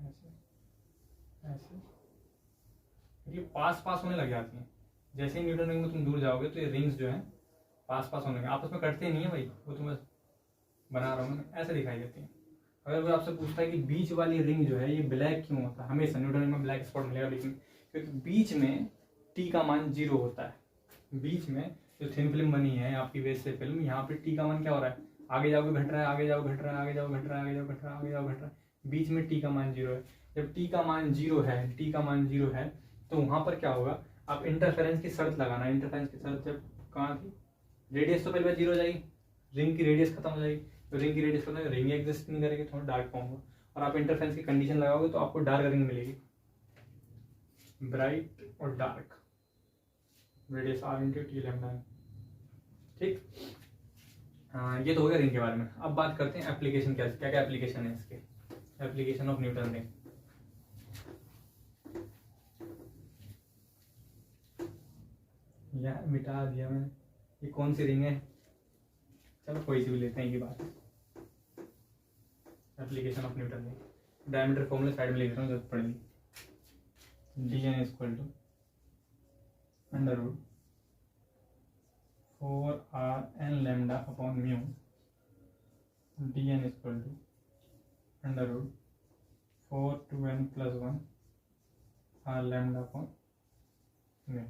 ऐसे ऐसे, ये पास पास होने लग जाती हैं। जैसे ही न्यूटन रिंग में तुम दूर जाओगे तो ये रिंग्स जो हैं पास पास होने लगे, आपस में कटते नहीं है भाई, वो तो मैं बना रहा हूँ मैं, ऐसे दिखाई देती हैं। अगर कोई आपसे पूछता है कि बीच वाली रिंग जो है ये ब्लैक क्यों होता है, हमेशा न्यूटन रिंग में ब्लैक स्पॉट मिलेगा, लेकिन क्योंकि बीच में टी का मान 0 होता है। बीच में जो थिन फिल्म बनी है आपकी बेस से फिल्म, यहाँ पे टी का मान क्या हो रहा है, आगे जाओगे घट रहा है, आगे जाओ घट रहा है, आगे जाओ घट रहा है, आगे जाओ घट रहा है, आगे जाओ घट रहा है। बीच में टी का मान 0 है। जब टी का मान 0 है, टी का मान 0 है, तो वहां पर क्या होगा, आप इंटरफेरेंस की शर्त लगाना। इंटरफेरेंस की शर्त जब कहाँ थी, रेडियस तो पहले 0 हो जाएगी, रिंग की रेडियस खत्म हो जाएगी, तो रिंग की रेडियस खत्म, रिंग एग्जिस्ट नहीं करेगी, थोड़ा डार्क फॉर्म होगा। और आप इंटरफेरेंस की कंडीशन लगाओगे तो आपको डार्क रिंग मिलेगी, ब्राइट और dark, radius r into t lambda. ठीक, हाँ ये तो हो गया रिंग के बारे में। अब बात करते हैं एप्लीकेशन, क्या क्या एप्लीकेशन है इसके, एप्लीकेशन ऑफ न्यूटन रिंग। यार मिटा दिया मैंने, ये कौन सी रिंग है, चलो कोई सी भी लेते हैं, ये बात। Application of Newton ring, diameter formula side में लिख देता हूँ जब पढ़ेंगे। dn equal to under root 4r n lambda upon mu, dn equal to under root 4 2n + 1 r lambda upon mu.